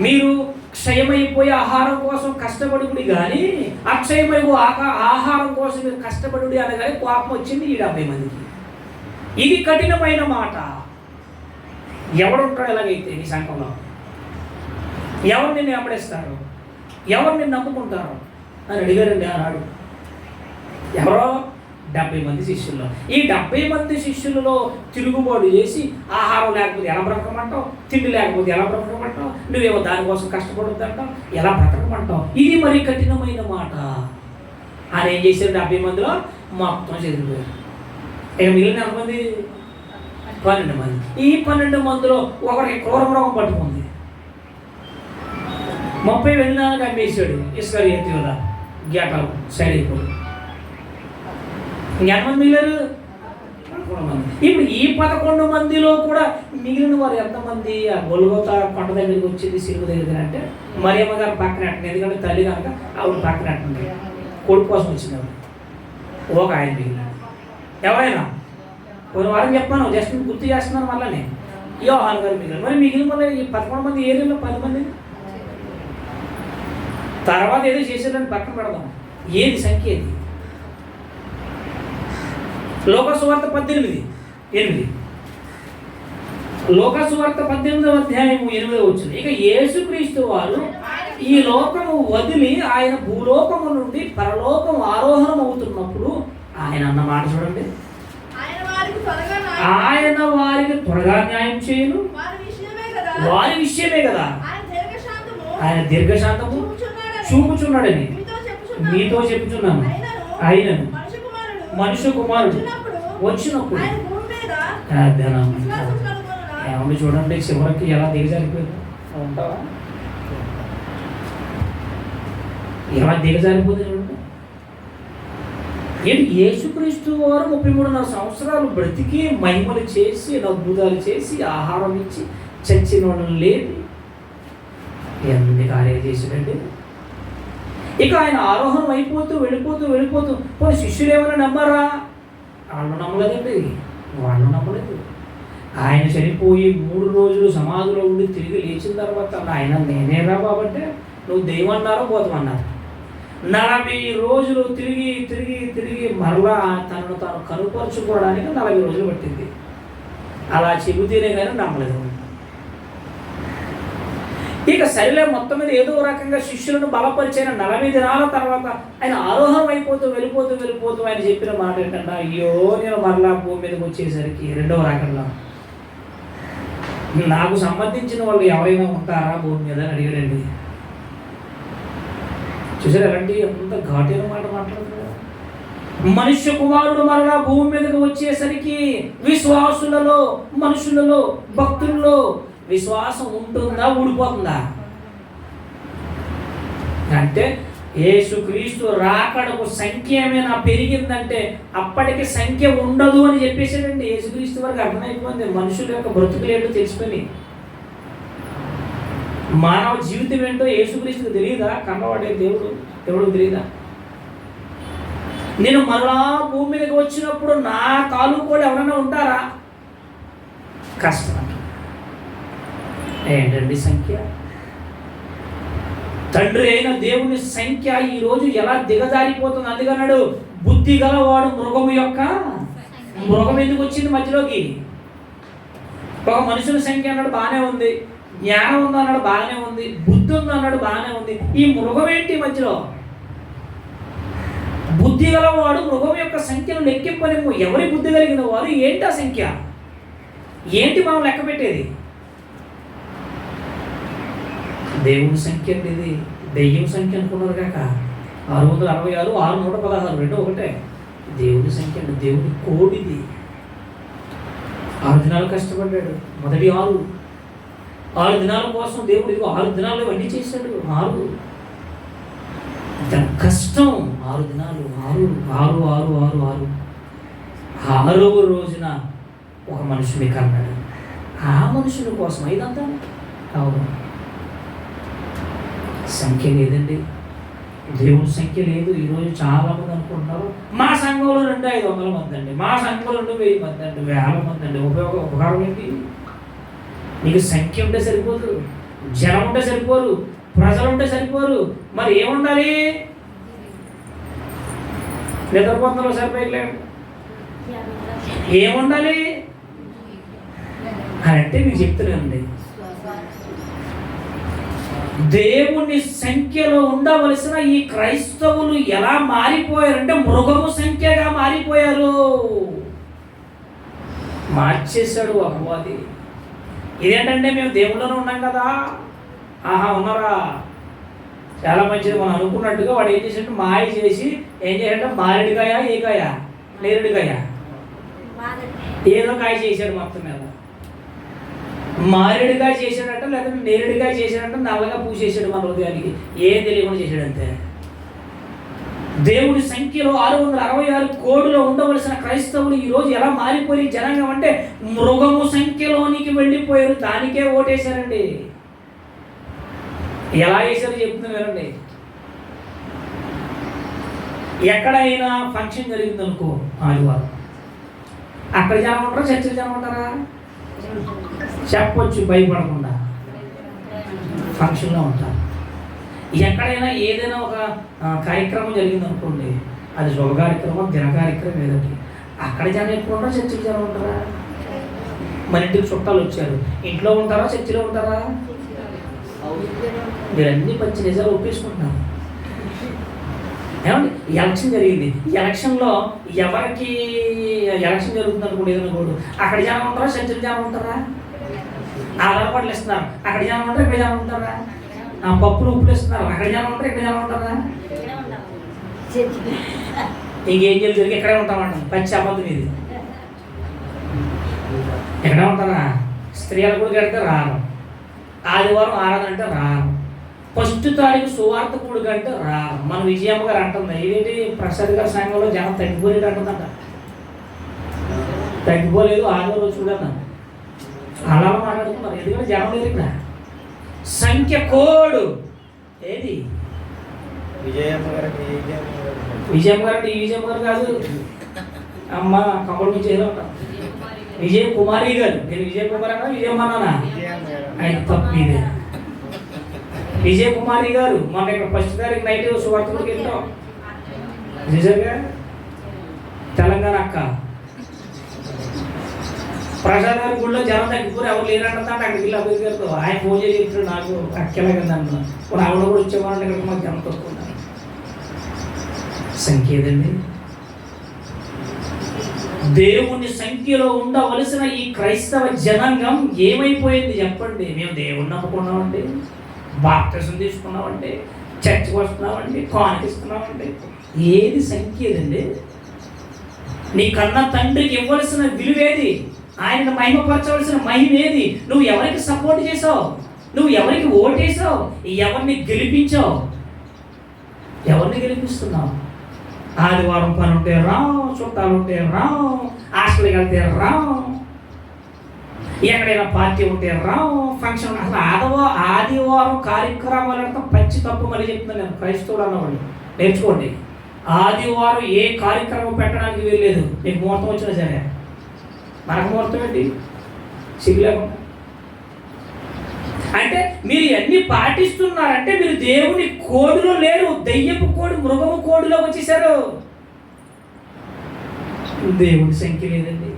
మీరు క్షయమైపోయే ఆహారం కోసం కష్టపడుకుడి కానీ అక్షయమైపో ఆహారం కోసం మీరు కష్టపడుడి అనగానే కోపం వచ్చింది ఈ 70 మందికి. ఇది కఠినమైన మాట. ఎవడుంటాడు ఎలాగైతే నీ సంఘంలో? ఎవరు నిన్ను వెంబడిస్తారు? ఎవరు నిన్ను నమ్ముకుంటారు అని అడిగారండి ఆనాడు. ఎవరో 70 మంది శిష్యుల్లో. ఈ 70 మంది శిష్యులలో తిరుగుబాటు చేసి ఆహారం లేకపోతే ఎలా బ్రతకమంటావు, తిండి లేకపోతే ఎలా బ్రతకమంటావు, నువ్వేమో దానికోసం కష్టపడొద్దంటావు, ఎలా బ్రతకమంటావు? ఇది మరి కఠినమైన మాట అని ఏం చేశారు? 70 మందిలో మొత్తం చెదిరిపోయారు. ఇక మిగిలిన ఎంతమంది? 12 మంది. ఈ 12 మందిలో ఒకరికి క్రూరమృగం పట్టుకుంది. 30 వెళ్ళినాక అమ్మేశాడు ఇస్కరియోతు యూదా. గేటాలు సైడ్ అయిపోయి ఎంతమంది మిగిలారు? 11 మంది. ఇప్పుడు ఈ 11 మందిలో కూడా మిగిలిన వారు ఎంతమంది? ఆ గొల్గోతా కొండ దగ్గరికి వచ్చింది, సిలువ దగ్గర అంటే మరియమ్మ గారు పక్కన అట్టండి. ఎందుకంటే తల్లి కనుక ఆవిడ పక్కన అట్టండి. కొడుకు కోసం వచ్చింది ఆవిడ. ఒక ఆయన మిగిలిన ఎవరైనా కొన్ని వారం చెప్పాను, జస్ట్ గుర్తు చేస్తున్నాను మళ్ళీ. యోహాను గారు మిగిలిన. మరి మిగిలిన మళ్ళీ ఈ 11 మంది ఏరియాలో 10 మంది తర్వాత ఏదో చేసేదాన్ని పక్కన పెడదాం. ఏది సంఖ్య? ఏది? లోక సువార్త 18:8 లోక సువార్త 18వ అధ్యాయము 8వ వచనం. ఇక యేసుక్రీస్తు వారు ఈ లోకము వదిలి ఆయన భూలోకము నుండి పరలోకం ఆరోహణం అవుతున్నప్పుడు ఆయన అన్న మాట చూడండి, ఆయన వారికి త్వరగా న్యాయం చేయను, వారి విషయమే కదా ఆయన దీర్ఘశాంతము చూపుచున్నాడని మీతో చెప్పుచున్నాను. ఆయనను మనుష్య కుమారుడు వచ్చినప్పుడు ఏమన్నా చూడండి చివరికి ఎలా దిగజారిపోయింది ఉంటావా, ఎలా దిగజారిపోతుంది చూడండి. ఏంటి యేసుక్రీస్తు వారు 33.5 సంవత్సరాలు బ్రతికి మహిమలు చేసి అద్భుతాలు చేసి ఆహారం ఇచ్చి చచ్చిన వాళ్ళని లేని ఎన్ని కార్యాలు చేసినండి. ఇక ఆయన ఆరోహణం అయిపోతూ వెళ్ళిపోతూ కొన్ని శిష్యులు ఏమైనా నమ్మారా? వాళ్ళు నమ్మలేదండి, వాళ్ళు నమ్మలేదు. ఆయన చనిపోయి 3 రోజులు సమాధిలో ఉండి తిరిగి లేచిన తర్వాత ఆయన నేనేరా బాబంటే నువ్వు దెయ్యమన్నారో పోతామన్నారు. 40 రోజులు తిరిగి మరలా తనను తాను కనుపరుచుకోవడానికి 40 రోజులు పట్టింది. అలా చెబితేనే కానీ నమ్మలేదు. ఇక సరిలే మొత్తం మీద ఏదో రకంగా శిష్యులను బలపరిచిన 40 దినాల తర్వాత ఆయన ఆరోహణం అయిపోతూ వెళ్ళిపోతూ ఆయన చెప్పిన మాట ఏంటంటే, అయ్యో నేను మరలా భూమి మీదకి వచ్చేసరికి రెండవ రాకడలో నాకు సంబంధించిన వాళ్ళు ఎవరైనా ఉంటారా భూమి మీద అని అడిగాడండి. చూసారు ఎలాంటి ఎంత ఘాటైన మాట మాట్లాడుతున్నారు. మనుష్య కుమారుడు మరలా భూమి మీదకి వచ్చేసరికి విశ్వాసులలో, మనుషులలో, భక్తులలో విశ్వాసం ఉంటుందా ఊడిపోతుందా? అంటే యేసుక్రీస్తు రాకడకు సంఖ్య ఏమైనా పెరిగిందంటే అప్పటికి సంఖ్య ఉండదు అని చెప్పేసాడండి. యేసుక్రీస్తు వరకు అర్థమైపోయింది, మనుషుల యొక్క బ్రతుకులు ఏంటో తెలుసుకొని. మానవ జీవితం ఏంటో యేసుక్రీస్తుకు తెలియదా? కన్నవాడే దేవుడు తెలియదా? నేను మరలా భూమి మీదకి వచ్చినప్పుడు నా కాలు కూడా ఎవరైనా ఉంటారా? కష్టం. ఏంటండి సంఖ్య? తండ్రి అయిన దేవుని సంఖ్య ఈరోజు ఎలా దిగజారిపోతుంది. అందుకన్నాడు బుద్ధి గలవాడు మృగం ఎందుకు వచ్చింది మధ్యలోకి? ఒక మనుషుల సంఖ్య అన్నాడు బాగానే ఉంది, జ్ఞానం ఉంది అన్నాడు బాగానే ఉంది, బుద్ధి ఉంది అన్నాడు బాగానే ఉంది. ఈ మృగం ఏంటి మధ్యలో? బుద్ధి గలవాడు మృగం యొక్క సంఖ్యను లెక్కింపలేము. ఎవరి బుద్ధి కలిగిన వారు? ఏంటి ఆ సంఖ్య? ఏంటి మనం లెక్క పెట్టేది? దేవుని సంఖ్య అంటే ఇది దెయ్యం సంఖ్య అనుకున్నారు కాక 666, 616 రెండు ఒకటే. దేవుని సంఖ్య అంటే దేవుని కోడిది. 6 దినాలు కష్టపడ్డాడు. మొదటి 6 దినాల కోసం దేవుడు 6 దినాలు ఇవన్నీ చేశాడు. 6 కష్టం. 6 దినాలు 6 6వ రోజున ఒక మనుషుని కన్నాడు. ఆ మనుషుల కోసం ఇదంతా అవును. సంఖ్య లేదండి, దేవుని సంఖ్య లేదు. ఈరోజు చాలా మంది అనుకుంటున్నారు మా సంఘంలో 500 మంది అండి, మా సంఘంలో 1000 మంది అండి, 1000 మంది అండి. ఉపకారం ఏంటి? నీకు సంఖ్య ఉంటే సరిపోదు, జనం ఉంటే సరిపోరు, ప్రజలు ఉంటే సరిపోరు. మరి ఏముండాలి? నిద్రపోతున్నారు సరిపోయలేదు. ఏముండాలి అంటే మీకు చెప్తున్నానండి, దేవుని సంఖ్యలో ఉండవలసిన ఈ క్రైస్తవులు ఎలా మారిపోయారంటే మృగము సంఖ్యగా మారిపోయారు. మార్చేశాడు అపవాది. ఇదేంటంటే మేము దేవుళ్ళలో ఉన్నాం కదా, ఆహా ఉన్నారా, చాలా మంచిది మనం అనుకున్నట్టుగా వాడు ఏం చేశాడు? మాయ చేసి ఏం చేశాడంటే మారేడుకాయ, ఏ కాయ? నేరేడుకాయ, ఏదో కాయ చేశాడు. మొత్తం మీద మారేడుగా చేశాడంట, లేకపోతే నేరేడుగా చేశాడంట, నల్లగా పూసేసాడు మన హృదయానికి. ఏం తెలియకుండా చేశాడు అంతే. దేవుడి సంఖ్యలో 666 కోడులో ఉండవలసిన క్రైస్తవులు ఈరోజు ఎలా మారిపోయి జనాంగం అంటే మృగము సంఖ్యలోనికి వెళ్ళిపోయారు. దానికే ఓటేశారండి. ఎలా వేశారో చెప్తున్నారండి. ఎక్కడైనా ఫంక్షన్ జరిగిందనుకో ఆదివారం, అక్కడ జనం ఉంటారా, చర్చలు జనం ఉంటారా? చెప్పొచ్చు భయపడకుండా, ఫంక్షన్లో ఉంటారు. ఎక్కడైనా ఏదైనా ఒక కార్యక్రమం జరిగిందనుకోండి, అది శుభ కార్యక్రమం, దిన కార్యక్రమం ఏదంటే అక్కడ జనం ఎక్కువ ఉంటారా, చర్చలు జనం ఉంటారా? మన ఇంటికి చుట్టాలు వచ్చారు, ఇంట్లో ఉంటారా చర్చిలో ఉంటారా? మీరు అన్ని మంచి నిజాలు ఒప్పేసుకుంటున్నారు. ఏమండి, ఎలక్షన్ జరిగింది, ఎలక్షన్లో ఎవరికి ఎలక్షన్ జరుగుతుంది అనుకోండి, ఏదైనా కూడా అక్కడ జనం ఉంటారా చర్చిలో జనం ఉంటారా? ఆధార్ కార్డులు ఇస్తున్నారు, అక్కడ జనం ఉంటారా ఇక్కడ జనం ఉంటారా? పప్పులు ఉప్పులు ఇస్తున్నారు, అక్కడ జనం ఉంటారా ఇక్కడ జనం ఉంటారా? ఇంకేం జరిగి ఎక్కడే ఉంటామంట, పచ్చి అబద్ధం ఇది. ఎక్కడే ఉంటారా? స్త్రీల కూడా కడితే రారు, ఆదివారం ఆరాధన అంటే రారు, ఫస్ట్ తారీఖు సువార్త కూడికి అంటే రారు. మన విజయమ్మ గారు అంటుంది, ఇదేంటి ప్రసాద్ గారి సంఘంలో జనం తగ్గిపోలేదు అంటుందంట. తగ్గిపోలేదు, ఆదివారం చూడన్నా అలా మాట్లాడుతున్నారు. ఎందుకంటే జనం లేదు ఇక్కడ. సంఖ్య కోడు ఏది? విజయమ్మ గారు అంటే ఈ విజయమ్మ గారు కాదు, అమ్మ కమ్మల నుంచి ఏదో ఉంటాం. విజయ కుమారి గారు, నేను విజయ కుమారి అన్నా విజయమ్మ అన్నానా? ఆయన తప్పు ఇదే. విజయ కుమారి గారు మన ఇక్కడ ఫస్ట్ తారీఖు నైట్ సువార్తకి వెళ్తాం. నిజంగా తెలంగాణ అక్క ప్రసాద్ గారి గుడిలో జనం తగ్గిపోయి ఎవరు లేరంటే అక్కడికి వెళ్ళి అభివృద్ధి గారితో ఆయన ఫోన్ చేసి చెప్తాడు, నాకు అక్కలాగండి అన్నా. ఆవిడ కూడా వచ్చేవాళ్ళు ఇక్కడ మాకు జనం తక్కువ. సంఖ్య ఏదండి? దేవుని సంఖ్యలో ఉండవలసిన ఈ క్రైస్తవ జనాంగం ఏమైపోయింది చెప్పండి? మేము దేవుణ్ణి నమ్ముకున్నామండి, బాప్తిసం తీసుకున్నామండి, చర్చకు వస్తున్నామండి, కానికిస్తున్నామండి. ఏది సంఖ్య ఏదండి? నీ కన్న తండ్రికి ఇవ్వవలసిన విలువేది? ఆయన మహిమపరచవలసిన మహిమ ఏది? నువ్వు ఎవరికి సపోర్ట్ చేసావు? నువ్వు ఎవరికి ఓటేసావు? ఎవరిని గెలిపించావు? ఎవరిని గెలిపిస్తున్నావు? ఆదివారం పని ఉంటే రావు, చుట్టాలు ఉంటే రావు, హాస్టల్కి వెళ్తే రావు, ఎక్కడైనా పార్టీ ఉంటే రావు, ఫంక్షన్. అసలు ఆదివారం కార్యక్రమాలు అంటే పచ్చి తప్పు. మళ్ళీ చెప్తున్నాను నేను, క్రైస్తవుడు అన్నవాళ్ళు నేర్చుకోండి. ఆదివారం ఏ కార్యక్రమం పెట్టడానికి వీల్లేదు. మీకు ముహూర్తం వచ్చినా సరే, మనకు ముహూర్తం ఏంటి? సిగ్గులేకుండా. అంటే మీరు అన్ని పాటిస్తున్నారంటే మీరు దేవుని కోడులో లేరు, దెయ్యపు కోడు, మృగము కోడులో వచ్చేసారు. దేవుడి సంఖ్య లేదండి.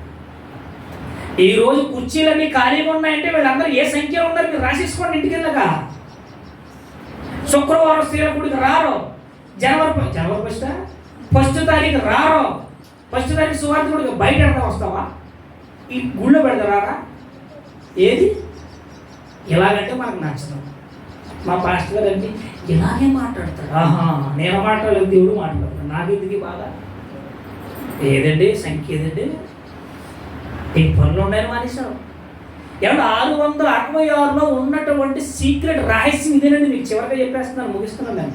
ఈరోజు కుర్చీలన్నీ ఖాళీగా ఉన్నాయంటే వీళ్ళందరూ ఏ సంఖ్యలో ఉన్నారు మీరు రాసేసుకోండి ఇంటికి వెళ్ళగా. శుక్రవారం స్త్రీల గుడికి రారు, జనవరి ఫస్ట్ తారీఖు రారు, ఫస్ట్ తారీఖు సువార్త గుడికి బయట ఎడతా వస్తావా? ఈ గుళ్ళో పెడతారా? ఏది? ఎలాగంటే మనకు నచ్చదు. మా పాస్టర్ గారు అంటే ఇలాగే మాట్లాడతాడు. నేను మాట్లాడలేదు, దేవుడు మాట్లాడతాడు. నాకు ఇంటికి బాగా ఏదండి సంఖ్య ఏదండి? ఈ పనులు ఉన్నాయని మానేశారు. ఏమన్నా 666లో ఉన్నటువంటి సీక్రెట్ రహస్యం ఇదేనండి. మీకు చివరిగా చెప్పేస్తున్నాను, ముగిస్తున్నాను నేను.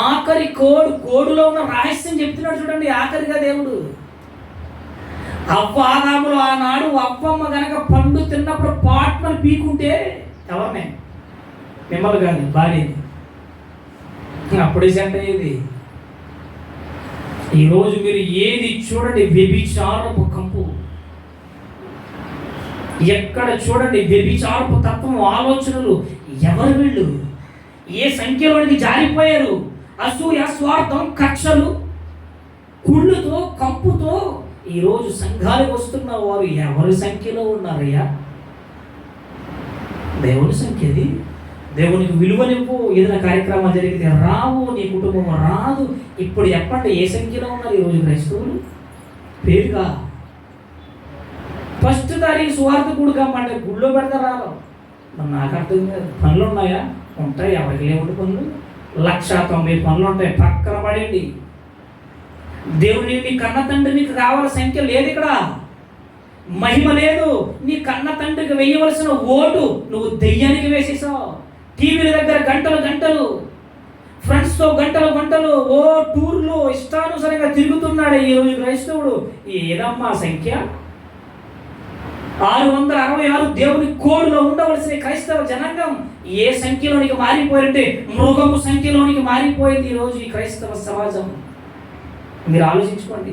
ఆఖరి కోడులో ఉన్న రహస్యం చెప్తున్నాడు చూడండి. ఆఖరిగా దేవుడు అవ్వ ఆదాములు ఆనాడు అవ్వమ్మ కనుక పండు తిన్నప్పుడు పాట్మని పీకుంటే ఎవరినే? మిమ్మల్ని కాదు, భార్యని. అప్పుడే సెంటర్ అయ్యేది. ఈరోజు మీరు ఏది చూడండి వ్యభిచారపు కంపు, ఎక్కడ చూడండి వ్యభిచారపు తత్వం, ఆలోచనలు. ఎవరు వీళ్ళు? ఏ సంఖ్యలోనికి జారిపోయారు? అసూయ, స్వార్థం, కక్షలు, కుళ్ళుతో, కంపుతో ఈరోజు సంఘాలకు వస్తున్న వారు ఎవరి సంఖ్యలో ఉన్నారయ్యా? దేవుని సంఖ్యది. దేవునికి విలువనివ్వు. ఏదైనా కార్యక్రమాలు జరిగితే రావు, నీ కుటుంబం రాదు. ఇప్పుడు చెప్పండి, ఏ సంఖ్యలో ఉన్నారు ఈరోజు క్రైస్తవులు? పేరుగా ఫస్ట్ తారీఖు సువార్త కూడుకమ్మంటే గుళ్ళో పెడతా రాదు. మరి నాకు అర్థం కాదు. పనులు ఉన్నాయా? ఉంటాయి. ఎవరికి లేవుండి పనులు? 190 పనులు ఉంటాయి. పక్కన పడండి. దేవుని నీ కన్న తండ్రి నీకు కావాల సంఖ్య లేదు ఇక్కడ, మహిమ లేదు. నీ కన్న తండ్రికి వేయవలసిన ఓటు నువ్వు దెయ్యానికి వేసేసావు. టీవీల దగ్గర గంటలు, ఫ్రెండ్స్తో గంటలు, ఓ టూర్లు ఇష్టానుసారంగా తిరుగుతున్నాడు ఈరోజు క్రైస్తవుడు. ఏదమ్మా సంఖ్య? 666 దేవుని కోడులో ఉండవలసిన క్రైస్తవ జనాంగం ఏ సంఖ్యలోనికి మారిపోయిందంటే మృగము సంఖ్యలోనికి మారిపోయింది ఈరోజు ఈ క్రైస్తవ సమాజం. మీరు ఆలోచించుకోండి.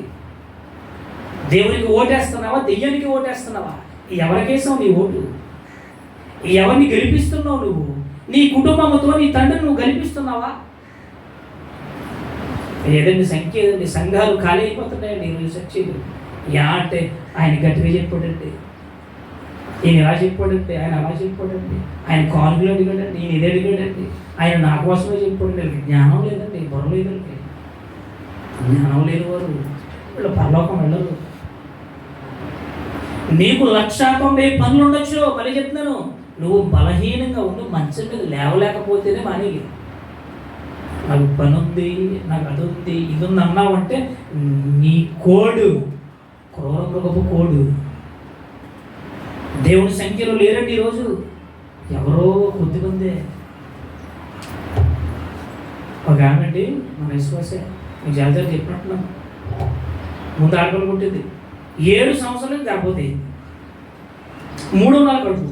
దేవునికి ఓటేస్తున్నావా, దెయ్యానికి ఓటేస్తున్నావా? ఎవరికేసావు నీ ఓటు? ఎవరిని గెలిపిస్తున్నావు నువ్వు? నీ కుటుంబంతో నీ తండ్రిని నువ్వు గెలిపిస్తున్నావా? ఏదండి సంఖ్య? ఏదండి? సంఘాలు ఖాళీ అయిపోతున్నాయండి ఈరోజు. సత్యం యా అంటే ఆయన గట్టిగా చెప్పాడండి, ఈయన ఇలా చెప్పాడండి, ఆయన అలా చెప్పాడండి, ఆయన కానుకలు అడిగాడండి, ఈయన ఇది అడిగాడండి, ఆయన నా కోసమే చెప్పాడండి. జ్ఞానం లేదండి, బుర్ర లేదండి. జ్ఞానం లేని వారు వీళ్ళు పరలోకం వెళ్ళరు. నీకు 1,90,000 పనులు ఉండొచ్చు, మళ్ళీ చెప్తున్నాను, నువ్వు బలహీనంగా ఉండి మంచం మీద లేవలేకపోతేనే మాని, నాకు పని ఉంది, నాకు అది ఉంది, ఇది ఉంది అన్నావు అంటే నీ కోడు క్రూర మృగపు కోడు. దేవుని సంఖ్యలో లేరండి ఈరోజు, ఎవరో కొద్దిమందే. ఒక ఆమె మన విశ్వాసే, మీకు జాగ్రత్తగా చెప్పినట్టున్నాను, ముందు ఆడపిల్ల పుట్టింది, 7 సంవత్సరాలు కాకపోతే 3 నెలల కడుపు.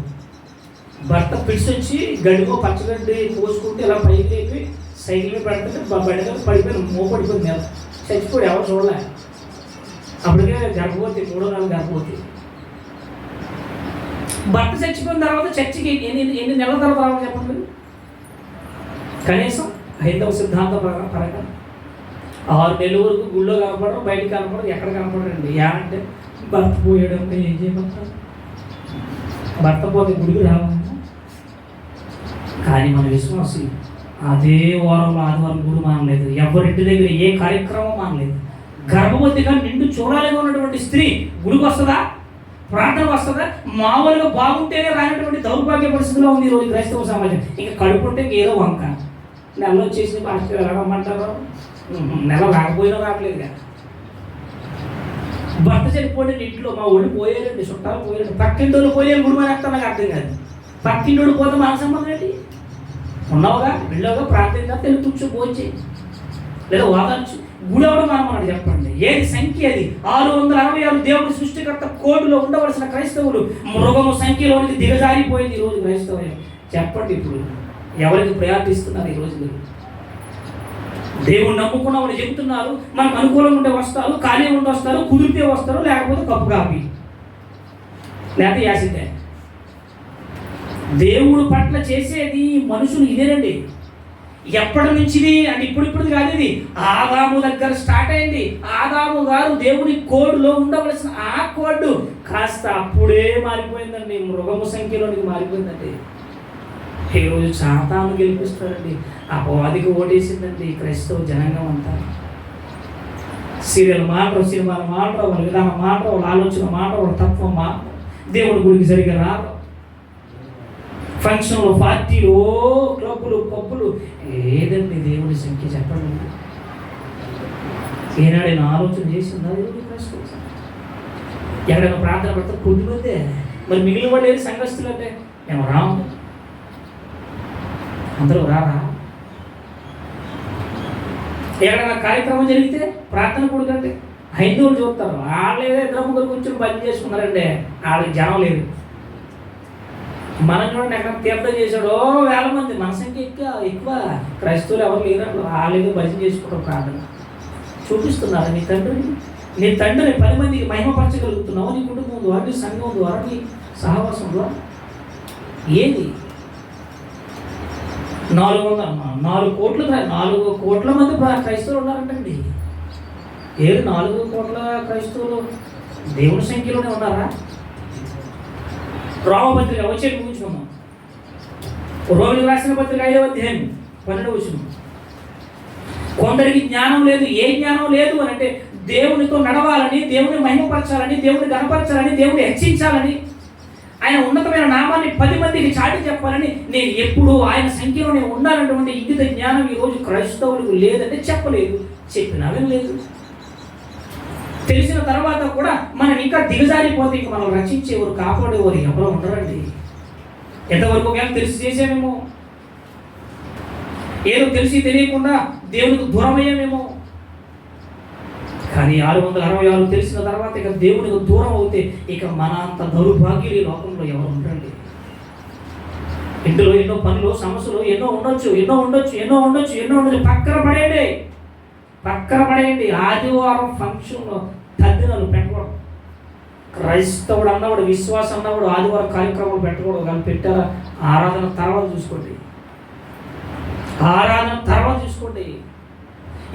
భర్త పిడిచి వచ్చి గడిగో పచ్చగడ్డి పోసుకుంటే ఇలా పైకి లేపి సైకిల్ మీద పెడితే బండి పడిపోయి మోపడిపోయింది, నెల చచ్చిపోయి ఎవరు చూడలే. అప్పటికే గర్భవతి, 3 నెలలు గర్భవతి. భర్త చచ్చిపోయిన తర్వాత చర్చికి ఎన్ని నెలల తర్వాత రావాలి చెప్పండి? కనీసం హైందవ సిద్ధాంత పరంగా 6 నెలల వరకు గుళ్ళో కనపడరు, బయట కనపడరు, ఎక్కడ కనపడరండి. యా అంటే భర్త పోయాడంటే ఏం చేయమంటారు? భర్త పోతే గుడికి రావాలి. కానీ మన విశ్వాసి అదే వారంలో ఆదివారం గుడి మానలేదు, ఎవరింటి దగ్గర ఏ కార్యక్రమం మానలేదు. గర్భవతిగా నిండు చూడాలిగా ఉన్నటువంటి స్త్రీ గుడికి వస్తుందా? ప్రార్థనకు వస్తుందా? మామూలుగా బాగుంటేనే రానటువంటి దౌర్భాగ్య పరిస్థితిలో ఉంది ఈరోజు క్రైస్తవ సమాజం. ఇంకా కడుపుంటే ఏదో వంక, నెల వచ్చేసి పాస్టర్ వెళ్ళమంటారు, నెల రాకపోయినా రావట్లేదు కదా. భర్త చనిపోయిన ఇంట్లో మా ఒళ్ళు పోయారండి, చుట్టాలు పోయారండి, పక్కింటోళ్ళు పోయారు, గుడి మానేస్తా నాకు అర్థం కాదు. పక్కింటోళ్ళు పోతే మన సంబంధం ఏంటి? ఉన్నావుగా, వెళ్ళావుగా, ప్రార్థన తెలుగు కూర్చో పోచి లేదా వాదాల్చు. గుడి ఎవడు మనమన్నాడు చెప్పండి? ఏది సంఖ్య అది? 666 దేవుడి సృష్టికర్త కోడ్లో ఉండవలసిన క్రైస్తవులు మృగము సంఖ్యలోనికి దిగజారిపోయింది ఈరోజు క్రైస్తవం. చెప్పండి, ఇప్పుడు ఎవరికి ప్రయారిటిస్తున్నారు ఈరోజు? మీరు దేవుడు నమ్ముకున్నామని చెబుతున్నారు, మనకు అనుకూలంగా ఉంటే వస్తారు, ఖాళీ ఉండి వస్తారు, కుదిరితే వస్తారు, లేకపోతే కప్పు కాపీ లేకపోతే యాసితే. దేవుడు పట్ల చేసేది మనుషులు ఇదేనండి. ఎప్పటి నుంచిది అంటే ఇప్పుడు కాదు, ఇది ఆదాము దగ్గర స్టార్ట్ అయింది. ఆదాము గారు దేవుని కోడ్లో ఉండవలసిన ఆ కోడ్ కాస్త అప్పుడే మారిపోయిందండి, మృగము సంఖ్యలోనికి మారిపోయిందండి. ఈరోజు సాతాను గెలిపిస్తారండి, అపవాదికి ఓటేసిందండి క్రైస్తవ జనాంగం అంతా. సీరియల్ మాటలు, సినిమాల మాటలు, వాళ్ళ విధానం మాటలు, వాళ్ళ ఆలోచన మాట, వాళ్ళ తత్వం మాట, దేవుడి గుడికి సరిగ్గా రాదు. ఫంక్షన్లు, పార్టీలు, క్లబ్బులు, పబ్బులు, ఏదండి దేవుడి సంఖ్య చెప్పండి? ఏనాడైనా ఆలోచన చేసిందా? ఎక్కడైనా ప్రార్థన పడితే కొద్దిమందే, మరి మిగిలిన వాళ్ళు ఏది సంఘస్థులు అంటే మేము రాము, అందరూ రారా? ఎక్కడైనా కార్యక్రమం జరిగితే ప్రార్థన కొడుకంటే హైందవులు చూస్తారు, వాళ్ళు ఏదో 2-3 కూర్చొని పని చేసుకున్నారండి, వాళ్ళకి జనం లేదు. మనం చూడండి, ఎక్కడ తీర్థం చేశాడో 1000 మంది, మన సంఖ్య ఎక్కువ. క్రైస్తవులు ఎవరు లేనప్పుడు వాళ్ళు ఏదో భజన చేసుకుంటారు, ప్రార్థన చూపిస్తున్నారు. నీ తండ్రిని 10 మందికి మహిమపరచగలుగుతున్నావు నీ కుటుంబం ద్వారా, నీ సంఘం ద్వారా, నీ సహవాసం ద్వారా. ఏది 4 కోట్ల మంది క్రైస్తవులు ఉన్నారంటండి. ఏది 4 కోట్ల క్రైస్తవులు దేవుని సంఖ్యలోనే ఉన్నారా? రోమపత్రిక వచ్చేది ముగించుకున్నాం. రోమిలకు రాసిన పత్రిక 5వ అధ్యాయం 12వ వచనం. కొందరికి జ్ఞానం లేదు. ఏ జ్ఞానం లేదు అని అంటే దేవునితో నడవాలని, దేవుని మహిమపరచాలని, దేవుని గణపరచాలని, దేవుని హెచ్చించాలని, ఆయన ఉన్నతమైన నామాన్ని 10 మందికి చాటి చెప్పాలని, నేను ఎప్పుడు ఆయన సంఖ్యలోనే ఉండాలన్నటువంటి ఇంగిత జ్ఞానం ఈరోజు క్రైస్తవులకు లేదంటే చెప్పలేదు, చెప్పినా లేదు. తెలిసిన తర్వాత కూడా మనం ఇంకా దిగజారిపోతే ఇంక మనం రక్షించేవారు, కాపాడేవారు ఎవరో ఉండరండి. ఎంతవరకు ఒకవేళ తెలిసి చేసామేమో, ఏదో తెలిసి తెలియకుండా దేవునికి దూరమయ్యామేమో. కానీ 666 తెలిసిన తర్వాత ఇక దేవునికి దూరం అవుతే ఇక మన అంత దౌర్భాగ్యులు ఈ లోకంలో ఎవరు ఉండరండి. ఇంట్లో ఎన్నో పనులు, సమస్యలు ఎన్నో ఉండొచ్చు. పక్కన పడేయండి. ఆదివారం ఫంక్షన్లో తద్దినాలు పెట్టకూడదు. క్రైస్తవుడు అన్నవాడు, విశ్వాసం అన్నవాడు ఆదివారం కార్యక్రమాలు పెట్టకూడదు. కానీ పెట్టారా? ఆరాధన తర్వాత చూసుకోండి.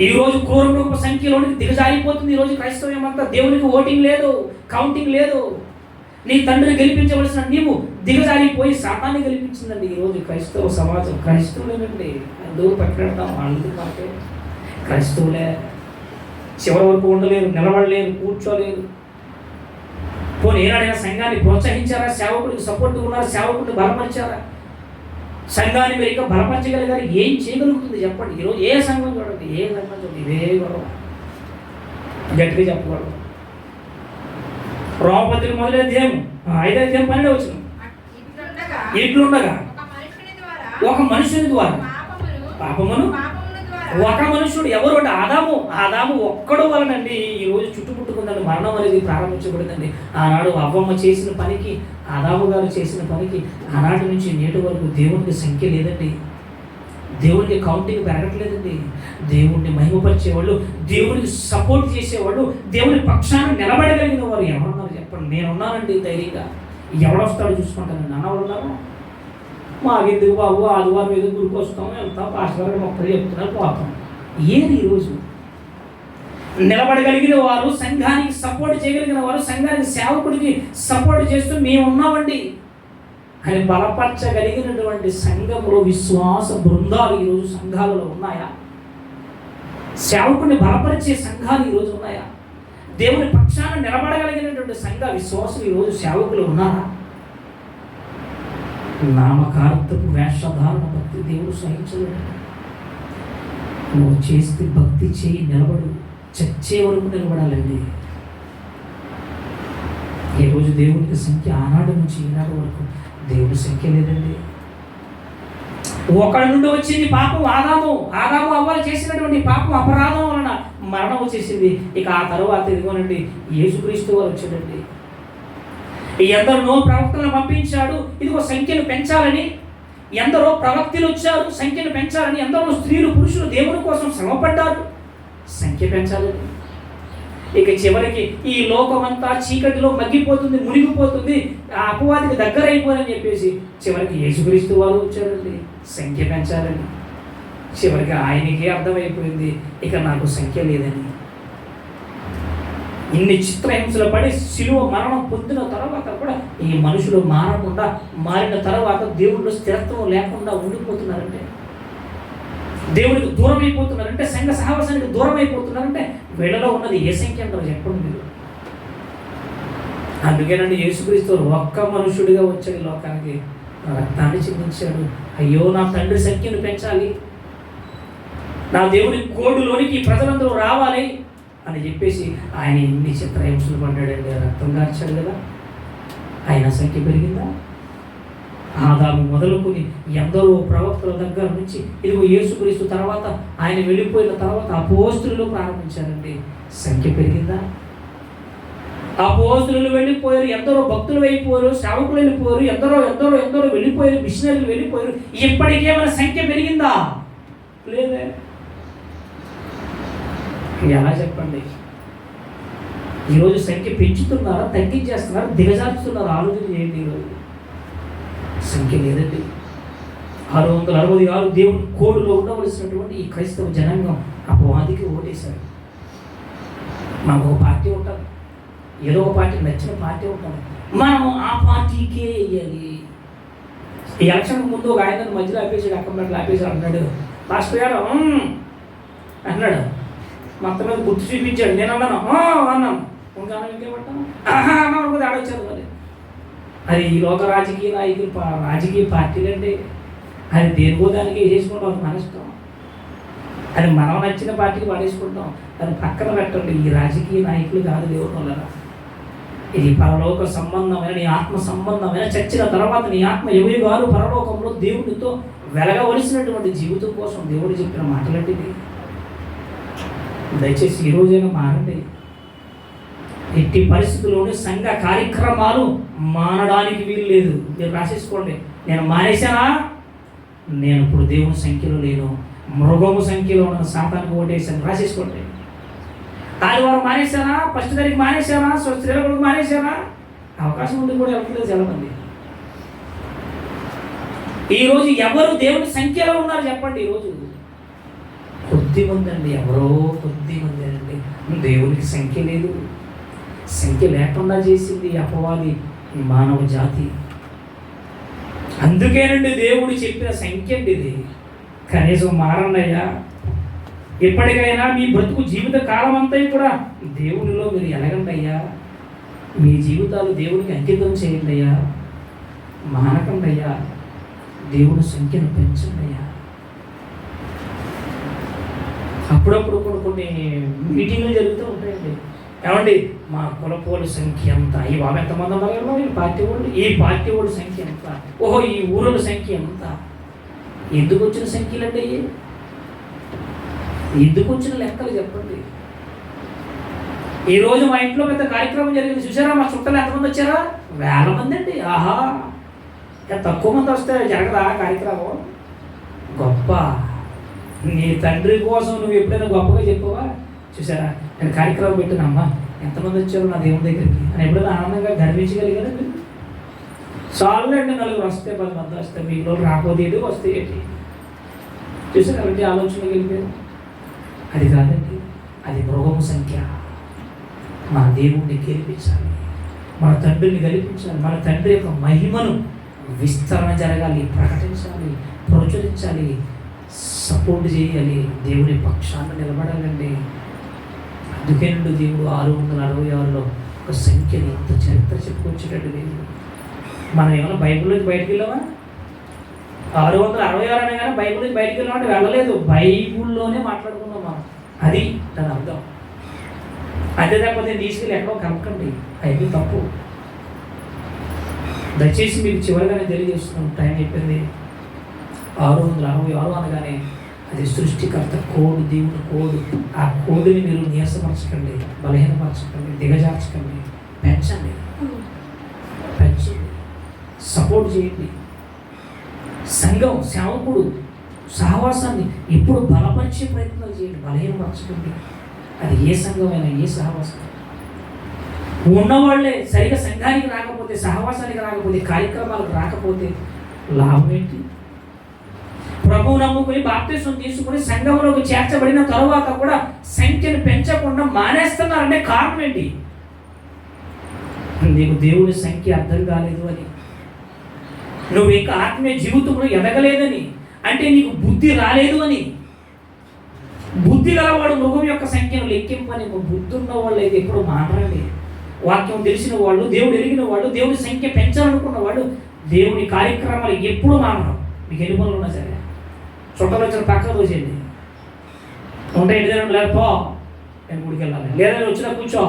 ఈరోజు క్రూరరూప సంఖ్యలోనికి దిగజారిపోతుంది. ఈరోజు క్రైస్తవ్యం అంతా దేవునికి ఓటింగ్ లేదు, కౌంటింగ్ లేదు. నీ తండ్రిని గెలిపించవలసిన నీవు దిగజారిపోయి శాతాన్ని గెలిపించిందండి ఈరోజు క్రైస్తవ సమాజం. క్రైస్తవులేనండి, దూరం పట్టుకెడతాం వాళ్ళు మాకే. క్రైస్తవులే చివరి వరకు ఉండలేరు, నిలబడలేరు, కూర్చోలేరు. పోనీ ఏనాడైనా సంఘాన్ని ప్రోత్సహించారా? సేవకుడికి సపోర్ట్గా ఉన్నారా? సేవకుడిని బలపరిచారా? సంఘాన్ని మీరు ఇంకా బలపరచగలిగారు? ఏం చేయగలుగుతుంది చెప్పండి? ఈరోజు ఏ సంఘం చూడండి, ఏ సంఘం చూడండి, ఇదే గొడవ. గట్టిగా చెప్పగలరు. రోమపత్రిక మొదటి అధ్యాయం 5వ అధ్యాయం 12వ వచనం. ఇట్లుండగా ఒక మనుషుని ద్వారా పాపమును, ఒక మనుషుడు ఎవరు అంటే ఆదాము ఒక్కడు వలనండి ఈరోజు చుట్టుముట్టుకుందండి. మరణం అనేది ప్రారంభించబడిందండి. ఆనాడు అవ్వమ్మ చేసిన పనికి, ఆదాము గారు చేసిన పనికి ఆనాటి నుంచి నేటి వరకు దేవునికి సంఖ్య లేదండి. దేవునికి కౌంటింగ్ పెరగట్లేదండి. దేవుణ్ణి మహిమపరిచేవాళ్ళు, దేవునికి సపోర్ట్ చేసేవాళ్ళు, దేవుని పక్షాన్ని నిలబడగలిగిన వారు ఎవరున్నారు చెప్పండి? నేనున్నానండి ధైర్యంగా. ఎవడొస్తాడో చూసుకుంటానండి. అన్నవాళ్ళు మాకెందుకు బాబు, ఆదివారం ఏదో గుడికి వస్తాము, వెళ్తాం, పాస్టర్ గారు మొక్కలు చెప్తున్నారు, పోతాం. ఏది ఈరోజు నిలబడగలిగిన వారు, సంఘానికి సపోర్ట్ చేయగలిగిన వారు, సంఘానికి సేవకుడికి సపోర్ట్ చేస్తూ మేము ఉన్నామండి అని బలపరచగలిగినటువంటి సంఘంలో విశ్వాస బృందాలు ఈరోజు సంఘాలలో ఉన్నాయా? సేవకుడిని బలపరిచే సంఘాలు ఈరోజు ఉన్నాయా? దేవుని పక్షాన నిలబడగలిగినటువంటి సంఘ విశ్వాసులు ఈరోజు సేవకులు ఉన్నారా? నామకార్థపు వేషధారణ భక్తి దేవుడు సహించలేడు. నువ్వు చేస్తే భక్తి చేయి, నిలబడు, చచ్చే వరకు నిలబడాలండి. ఈరోజు దేవునికి సంఖ్య ఆనాడు నుంచి ఈనాడు వరకు దేవుడి సంఖ్య లేదండి. ఒకడి నుండి వచ్చింది పాపం. ఆదాము అవ్వలు చేసినటువంటి పాపం, అపరాధం వలన మరణం వచ్చేసింది. ఇక ఆ తరువాత ఇదిగోనండి యేసుక్రీస్తు వారు వచ్చాడండి. ఎందరో ప్రవక్తలను పంపించాడు ఇదిగో సంఖ్యను పెంచాలని. ఎందరో ప్రవక్తలు వచ్చారు సంఖ్యను పెంచాలని. ఎందరో స్త్రీలు, పురుషులు దేవుని కోసం శ్రమపడ్డారు సంఖ్య పెంచాలని. ఇక చివరికి ఈ లోకమంతా చీకటిలో మగ్గిపోతుంది, మునిగిపోతుంది, ఆ అపవాదికి దగ్గర అయిపోదని చెప్పేసి చివరికి యేసుక్రీస్తు వారు వచ్చారండి సంఖ్య పెంచాలని. చివరికి ఆయనకే అర్థమైపోయింది ఇక నాకు సంఖ్య లేదని. ఇన్ని చిత్రహింసలు పడి శిలువ మరణం పొందిన తర్వాత కూడా ఈ మనుషులు మారిన తర్వాత దేవుళ్ళు స్థిరత్వం లేకుండా ఉండిపోతున్నారంటే, దేవుడికి దూరం అయిపోతున్నారంటే, సంఘ సహవాసానికి దూరం అయిపోతున్నారంటే వీళ్ళలో ఉన్నది ఏ సంఖ్య అంటారు చెప్పండి మీరు? అందుకేనండి యేసుక్రీస్తు ఒక్క మనుషుడిగా వచ్చాడు లోకానికి, రక్తాన్ని చిందించాడు. అయ్యో నా తండ్రి సంఖ్యను పెంచాలి, నా దేవుని కోడులోనికి ప్రజలందరూ రావాలి అని చెప్పేసి ఆయన ఎన్ని చిత్రహింసలు పడ్డాడండి. రక్తం కార్చాడు కదా, ఆయన సంఖ్య పెరిగిందా? ఆదాము మొదలుకొని ఎందరో ప్రవక్తల దగ్గర నుంచి ఇదిగో యేసుక్రీస్తు తర్వాత ఆయన వెళ్ళిపోయిన తర్వాత అపోస్తులు ప్రారంభించారండి. సంఖ్య పెరిగిందా? అపోస్తులు వెళ్ళిపోయారు, ఎందరో భక్తులు వెళ్ళిపోయారు, సేవకులు వెళ్ళిపోయారు, ఎందరో వెళ్ళిపోయారు, మిషనరీలు వెళ్ళిపోయారు. ఇప్పటికేమైనా సంఖ్య పెరిగిందా? లేదే. ఎలా చెప్పండి? ఈరోజు సంఖ్య పెంచుతున్నారా, తగ్గించేస్తున్నారా, దిగజార్చుతున్నారా? ఆలోచన చేయండి. ఈరోజు సంఖ్య లేదండి. 666 దేవుని కోడులో ఉండవలసినటువంటి ఈ క్రైస్తవ జనాంగం అపవాదికి ఓటేశారు. మనకు ఒక పార్టీ ఉంటుంది, ఏదో ఒక పార్టీ నచ్చిన పార్టీ ఉంటుంది, మనం ఆ పార్టీకే వేయాలి. ఈ ఎలక్షన్కి ముందు ఒక ఆయన మధ్యలో ఆపేసాడు, అక్కడ ఆపేసాడు, అన్నాడు పాస్టర్ గారు అన్నాడు, మొత్తం మీద గుర్తు చూపించాడు. నేను అన్నాను ఇంకా ఇంకేమంటాను అన్నాను ఆడొచ్చాను. మరి అది ఈ లోక రాజకీయ నాయకులు, రాజకీయ పార్టీలు అంటే అది దేనికో దానికి వేసేసుకుంటాం, మన ఇష్టం. అది మనం నచ్చిన పార్టీకి పడేసుకుంటాం, అది పక్కన పెట్టండి. ఈ రాజకీయ నాయకులు కాదు దేవుడు వల్ల. ఇది పరలోక సంబంధమైన, నీ ఆత్మ సంబంధమైన, చచ్చిన తర్వాత నీ ఆత్మ ఎవరి వారు పరలోకంలో దేవుడితో వెలగవలసినటువంటి జీవితం కోసం దేవుడు చెప్పిన మాటలంటిది. దయచేసి ఈరోజైనా మారండి. ఎట్టి పరిస్థితుల్లోనూ సంఘ కార్యక్రమాలు మానడానికి వీలు లేదు. మీరు రాసేసుకోండి, నేను మానేశానా, నేను ఇప్పుడు దేవుని సంఖ్యలో లేను, మృగము సంఖ్యలో ఉన్న శాతానికి ఓటేసాను. రాసేసుకోండి. ఆదివారం మానేశానా, ఫస్ట్ తారీఖు మానేశానా, స్త్రీలకు మానేశానా, అవకాశం ఉంది కూడా ఎవరికి చదవండి. ఈరోజు ఎవరు దేవుని సంఖ్యలో ఉన్నారు చెప్పండి? ఈరోజు కొద్ది మంది అండి, ఎవరో కొద్ది మంది అండి. దేవునికి సంఖ్య లేదు. సంఖ్య లేకుండా చేసింది అపవాది మానవ జాతి. అందుకేనండి దేవుడు చెప్పిన సంఖ్య అండి ఇది. కనీసం మారండయ్యా, ఎప్పటికైనా మీ బ్రతుకు జీవిత కాలం అంతా కూడా దేవునిలో మీరు ఎలగండి అయ్యా. మీ జీవితాలు దేవునికి అంకితం చేయండి అయ్యా. మానకండి అయ్యా. దేవుని సంఖ్యను పెంచండి అయ్యా. అప్పుడప్పుడు కొన్ని మీటింగ్లు జరుగుతూ ఉంటాయండి. ఏమండి మా కులపోళ్ళ సంఖ్య ఎంత, ఈ బాబు ఎంతమంది ఉన్నారు, ఈ పార్టీ వాళ్ళు, ఈ పార్టీ వాళ్ళ సంఖ్య ఎంత, ఓహో ఈ ఊళ్ళ సంఖ్య ఎంత. ఎందుకు వచ్చిన సంఖ్యలండి అయ్యి? ఎందుకు వచ్చిన లెక్కలు చెప్పండి. ఈరోజు మా ఇంట్లో పెద్ద కార్యక్రమం జరిగింది, చూసారా? మా చుట్టాలు ఎంతమంది వచ్చారా? 1000 మంది అండి. ఆహా, తక్కువ మంది వస్తే జరగదా కార్యక్రమం? గొప్ప. నీ తండ్రి కోసం నువ్వు ఎప్పుడైనా గొప్పగా చెప్పవా? చూసారా, నేను కార్యక్రమం పెట్టినమ్మా, ఎంతమంది వచ్చారు నా దేవుని దగ్గరికి అని ఎప్పుడైనా ఆనందంగా గర్వించగలిగారా? చాలండి, 4 వస్తే 10 మంది వస్తే మీలో రాకపోతే ఏంటి, వస్తే ఏంటి? చూసారా అలాంటి ఆలోచనకి వెళ్ళిపోయారు. అది కాదండి, అది మృగము సంఖ్య. మన దేవుణ్ణి గెలిపించాలి, మన తండ్రిని గెలిపించాలి, మన తండ్రి యొక్క మహిమను విస్తరణ జరగాలి, ప్రకటించాలి, ప్రచురించాలి, సపోర్ట్ చేయాలి, దేవుని పక్షాన నిలబడాలండి. అందుకేనండి దేవుడు 666లో ఒక సంఖ్యని ఎంత చరిత్ర చెప్పుకొచ్చేటట్టు దేవుడు. మనం ఏమైనా బైబిల్లోకి బయటకు వెళ్ళామా? 666 అనగానే బైబిల్లోకి బయటకు వెళ్ళామంటే వెళ్ళలేదు, బైబిల్లోనే మాట్లాడుకున్నాం మనం. అది దాని అర్థం. అంతే తప్ప తీసుకెళ్ళి ఎక్కడో కనకండి, అయితే తప్పు. దయచేసి మీకు చివరిగానే తెలియజేస్తున్నాం, టైం అయిపోయింది. 666 అనగానే అది సృష్టికర్త కోడ్, దేవుని కోడ్. ఆ కోడ్ని మీరు నీరసపరచకండి, బలహీనపరచకండి, దిగజార్చకండి, పెంచండి, సపోర్ట్ చేయండి. సంఘం, సేవకుడు సహవాసాన్ని ఎప్పుడు బలపరిచే ప్రయత్నాలు చేయండి, బలహీనపరచకండి. అది ఏ సంఘమైనా, ఏ సహవాసం. ఉన్నవాళ్ళే సరిగా సంఘానికి రాకపోతే, సహవాసానికి రాకపోతే, కార్యక్రమాలకు రాకపోతే లాభం ఏంటి? ప్రభువు నమ్ముకుని బాప్తిసం తీసుకుని సంఘంలోకి చేర్చబడిన తరువాత కూడా సంఖ్యను పెంచకుండా మానేస్తున్నారంటే కారణం ఏంటి? నీకు దేవుని సంఖ్య అర్థం కాలేదు అని, నువ్వు ఇంకా ఆత్మీయ జీవితంలో ఎదగలేదని, అంటే నీకు బుద్ధి రాలేదు అని. బుద్ధి గలవాడు మృగం యొక్క సంఖ్యను లెక్కింపని. బుద్ధి ఉన్న వాళ్ళు అయితే ఎప్పుడు మాట్లాడండి. వాక్యం తెలిసిన వాళ్ళు, దేవుడు ఎరిగిన వాళ్ళు, దేవుని సంఖ్య పెంచాలనుకున్న వాళ్ళు దేవుని కార్యక్రమాలు ఎప్పుడు మానరు. మీకు ఎన్ని పనులు ఉన్నా సరే చుట్టాలు వచ్చిన పక్కన తోసేయండి, ఉంటే ఇంటి లేదు పో, నేను గుడికి వెళ్ళాలి, లేదా నేను వచ్చినా కూర్చో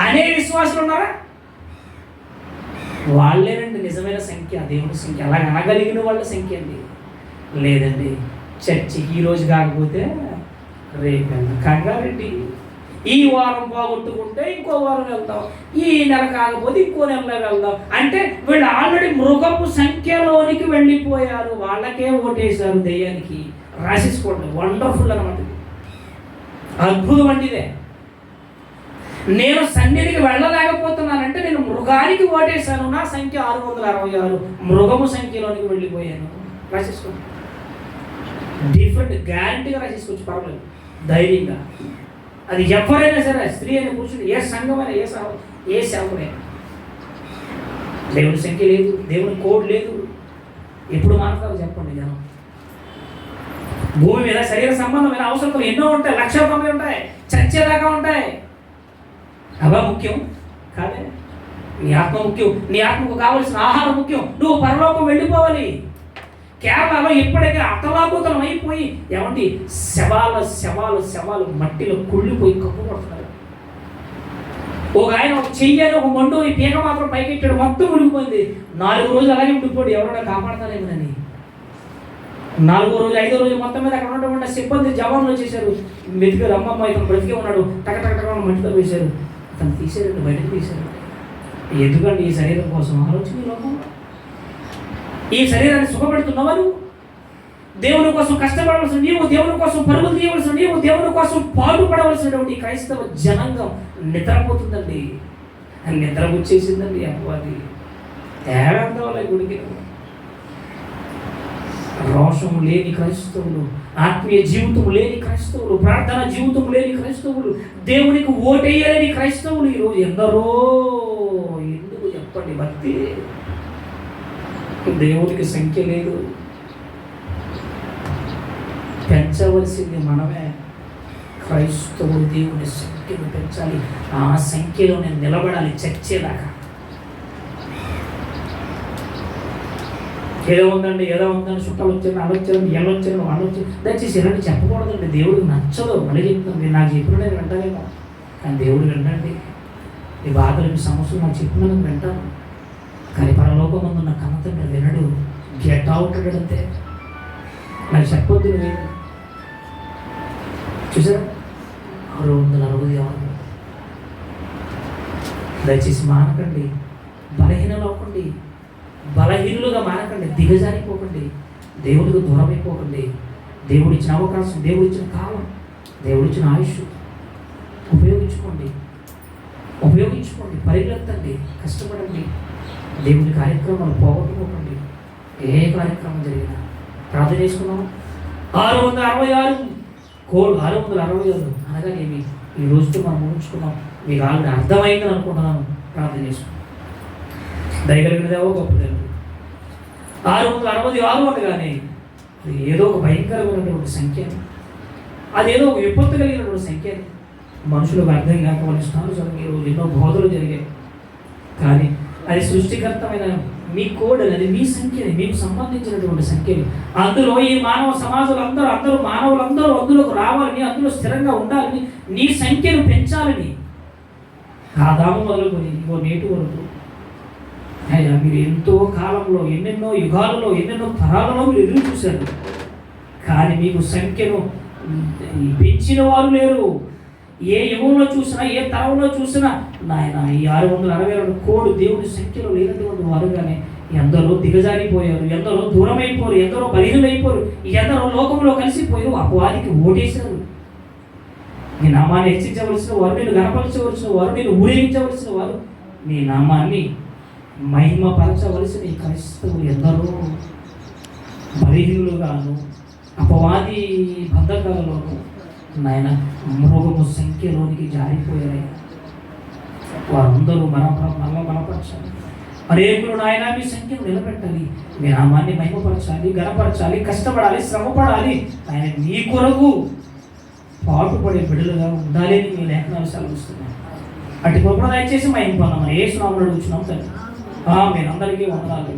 అనే విశ్వాసులు ఉన్నారా? వాళ్ళేనండి నిజమైన సంఖ్య, దేవుని సంఖ్య. అలాగ అనగలిగిన వాళ్ళ సంఖ్య అండి. లేదండి, చర్చికి ఈరోజు కాకపోతే రేపు వెళ్దాం, కంగారెడ్డి. ఈ వారం పోగొట్టుకుంటే ఇంకో వారం వెళ్దాం, ఈ నెల కాకపోతే ఇంకో నెలలో వెళ్దాం. అంటే వీళ్ళు ఆల్రెడీ మృగపు సంఖ్యలోనికి వెళ్ళిపోయారు, వాళ్ళకే ఓటేశారు దెయ్యానికి. రాసేసుకోండి, వండర్ఫుల్ అనమాట, అద్భుతం అండి ఇదే. నేను సన్నిధికి వెళ్ళలేకపోతున్నానంటే నేను మృగానికి ఓటేశాను, నా సంఖ్య 666, మృగము సంఖ్యలోనికి వెళ్ళిపోయాను. రాసేసుకోండి, డిఫరెంట్ గ్యారంటీగా రాసేసుకోవచ్చు, పర్వాలేదు, ధైర్యంగా. అది ఎవరైనా సరే, స్త్రీ అయినా కూర్చుని, ఏ సంఘమైనా, ఏ సేవకుడైనా. దేవుని సంఖ్య లేదు, దేవుని కోడ్ లేదు. ఎప్పుడు మాట్లాడాలో చెప్పండి. జనం భూమి మీద శరీర సంబంధమైన అవసరాలు ఎన్నో ఉంటాయి, 1,90,000 ఉంటాయి, చచ్చేదాకా ఉంటాయి. అవా ముఖ్యం కాదే. నీ ఆత్మ ముఖ్యం, నీ ఆత్మకు కావలసిన ఆహారం ముఖ్యం. నువ్వు పరలోకం వెళ్ళిపోవాలి. కేవలం ఎప్పటికీ అతలాకుతలం అయిపోయి ఏమండి శవాలు మట్టిలో కుళ్ళిపోయి కప్పుకొడుతున్నారు. ఒక ఆయన ఒక చెయ్యని ఒక మండు ఈ పీక మాత్రం పైకెట్టాడు, మొత్తం మునిగిపోయింది. 4 రోజులు అలాగే ఉండిపోయాడు, ఎవరైనా కాపాడతారేమోనని. 4వ రోజు 5వ రోజు మొత్తం మీద అక్కడ ఉన్నటువంటి సిబ్బంది జవాన్లు వచ్చేసారు, వెతికారు. అమ్మమ్మ ఇతను బ్రతికే ఉన్నాడు, టకటక మట్టిలో వేశారు, అతను తీసారండి, బయటకు తీశారు. ఎందుకండి? ఈ శరీరం కోసం ఆలోచన. లోకంలో ఈ శరీరాన్ని సుఖపెడుతున్నావా? నువ్వు దేవుని కోసం కష్టపడవలసిన నీవు, దేవుని కోసం పరుగులు తీయవలసిన నీవు, దేవుని కోసం పాటుపడవలసినటువంటి క్రైస్తవ జనాంగం నిద్రపోతుందండి. నిద్ర వచ్చేసిందండి అపవాది. తేడా గుడికి రోషం లేని క్రైస్తవులు, ఆత్మీయ జీవితం లేని క్రైస్తవులు, ప్రార్థన జీవితం లేని క్రైస్తవులు, దేవునికి ఓటేయలేని క్రైస్తవులు ఈరోజు ఎందరో. ఎందుకు చెప్పండి? భక్తి. దేవునికి సంఖ్య లేదు. పెంచవలసింది మనమే. క్రైస్తవులు దేవుని సంఖ్యను పెంచాలి. ఆ సంఖ్యలో నేను నిలబడాలి చచ్చేదాకా. ఏదో ఉందండి చుట్టాలు వచ్చారు, వాళ్ళు వచ్చారు, వీళ్ళు వచ్చారు, వాళ్ళు వచ్చారు, దయచేసి ఇలాంటి చెప్పకూడదండి. దేవుడికి నచ్చదు. మళ్ళీ చెప్తాను, మీరు నాకు చెప్పిన నేను వింటానేమో, కానీ దేవుడు వినండి. ఈ బాధలు, మీ సమస్యలు నాకు చెప్పిన నేను వింటాను, కానీ పరలోకం ఉన్న కన్నతండ్రి వినడు. గెట్ అవుట్ అంతే. నాకు చెప్పొద్దు. నేను చూసారా 666. దయచేసి మానకండి, బలహీనలు అవ్వకండి, బలహీనులుగా మానకండి, దిగజారిపోకండి, దేవుడికి దూరం అయిపోకండి. దేవుడు ఇచ్చిన అవకాశం, దేవుడు ఇచ్చిన కాలం, దేవుడు ఇచ్చిన ఆయుష్ ఉపయోగించుకోండి. పరిగెత్తండి, కష్టపడండి. దేవుడి కార్యక్రమాలు పోగొట్టుకోకండి. ఏ కార్యక్రమం జరిగినా ప్రార్థన చేసుకున్నాం. 666 కోడ్ 666 అనగా ఏమి? ఈ రోజుతో మనం ముగించుకున్నాం. మీకు ఆల్రెడీ అర్థమైందని అనుకుంటున్నాను. ప్రార్థన చేసుకున్నాం. దయగలిగినదేవో గొప్ప దేవుడు. 666 అనగానే అది ఏదో ఒక భయంకరమైనటువంటి సంఖ్య, అదేదో ఒక విపత్తు కలిగినటువంటి సంఖ్య. మనుషులకు అర్థం కాక వాళ్ళ ఇష్టానుసారం ఈరోజు ఎన్నో బోధలు జరిగాయి. కానీ అది సృష్టికర్తమైన మీ కోడ్, అది మీ సంఖ్యని, మీకు సంబంధించినటువంటి సంఖ్యని. అందులో ఈ మానవ సమాజంలో అందరూ మానవులందరూ అందులోకి రావాలని, అందులో స్థిరంగా ఉండాలని, నీ సంఖ్యను పెంచాలని. ఆదాము మొదలుకొని ఇగో నేటి వరకు మీరు ఎంతో కాలంలో, ఎన్నెన్నో యుగాలలో, ఎన్నెన్నో తరాలలో మీరు ఎదురు చూశారు. కానీ మీకు సంఖ్యను పెంచిన వారు లేరు. ఏ యుగంలో చూసినా, ఏ తరంలో చూసినా నాయన ఈ 662 కోడ్ దేవుడి సంఖ్యలో లేనటువంటి వారుగానే ఎందరో దిగజారిపోయారు, ఎందరో దూరమైపోయారు, ఎందరో బలహీనులైపోయారు, ఎందరో లోకంలో కలిసిపోయారు. అపవాదికి ఓటేశారు. నీ నామాన్ని హెచ్చించవలసిన వారు, నేను గణపరచవలసిన వారు, నేను ఊరేగించవలసిన వారు, నీ నామాన్ని మహిమపరచవలసిన ఈ క్రైస్తవులు ఎందరో బలహీనులుగాను, అపవాది బంధకాలలోను నాయన మృగము సంఖ్యలోనికి జారిపోయారయ్యా. వారందరూ బలపరచాలి. అనేకులు నాయన మీ సంఖ్యను నిలబెట్టాలి, మీ నామాన్ని మహిమపరచాలి, గణపరచాలి, కష్టపడాలి, శ్రమపడాలి. ఆయన మీ కొరకు పాటుపడే బిడ్డలుగా ఉండాలి అని మీ లేఖనాలు సెలవిస్తున్నాను. అటు గొప్ప దయచేసి మహిమ పొందామని యేసు నామములో అడుగుచున్నాం తండ్రి. మీరందరికీ వందనాలు.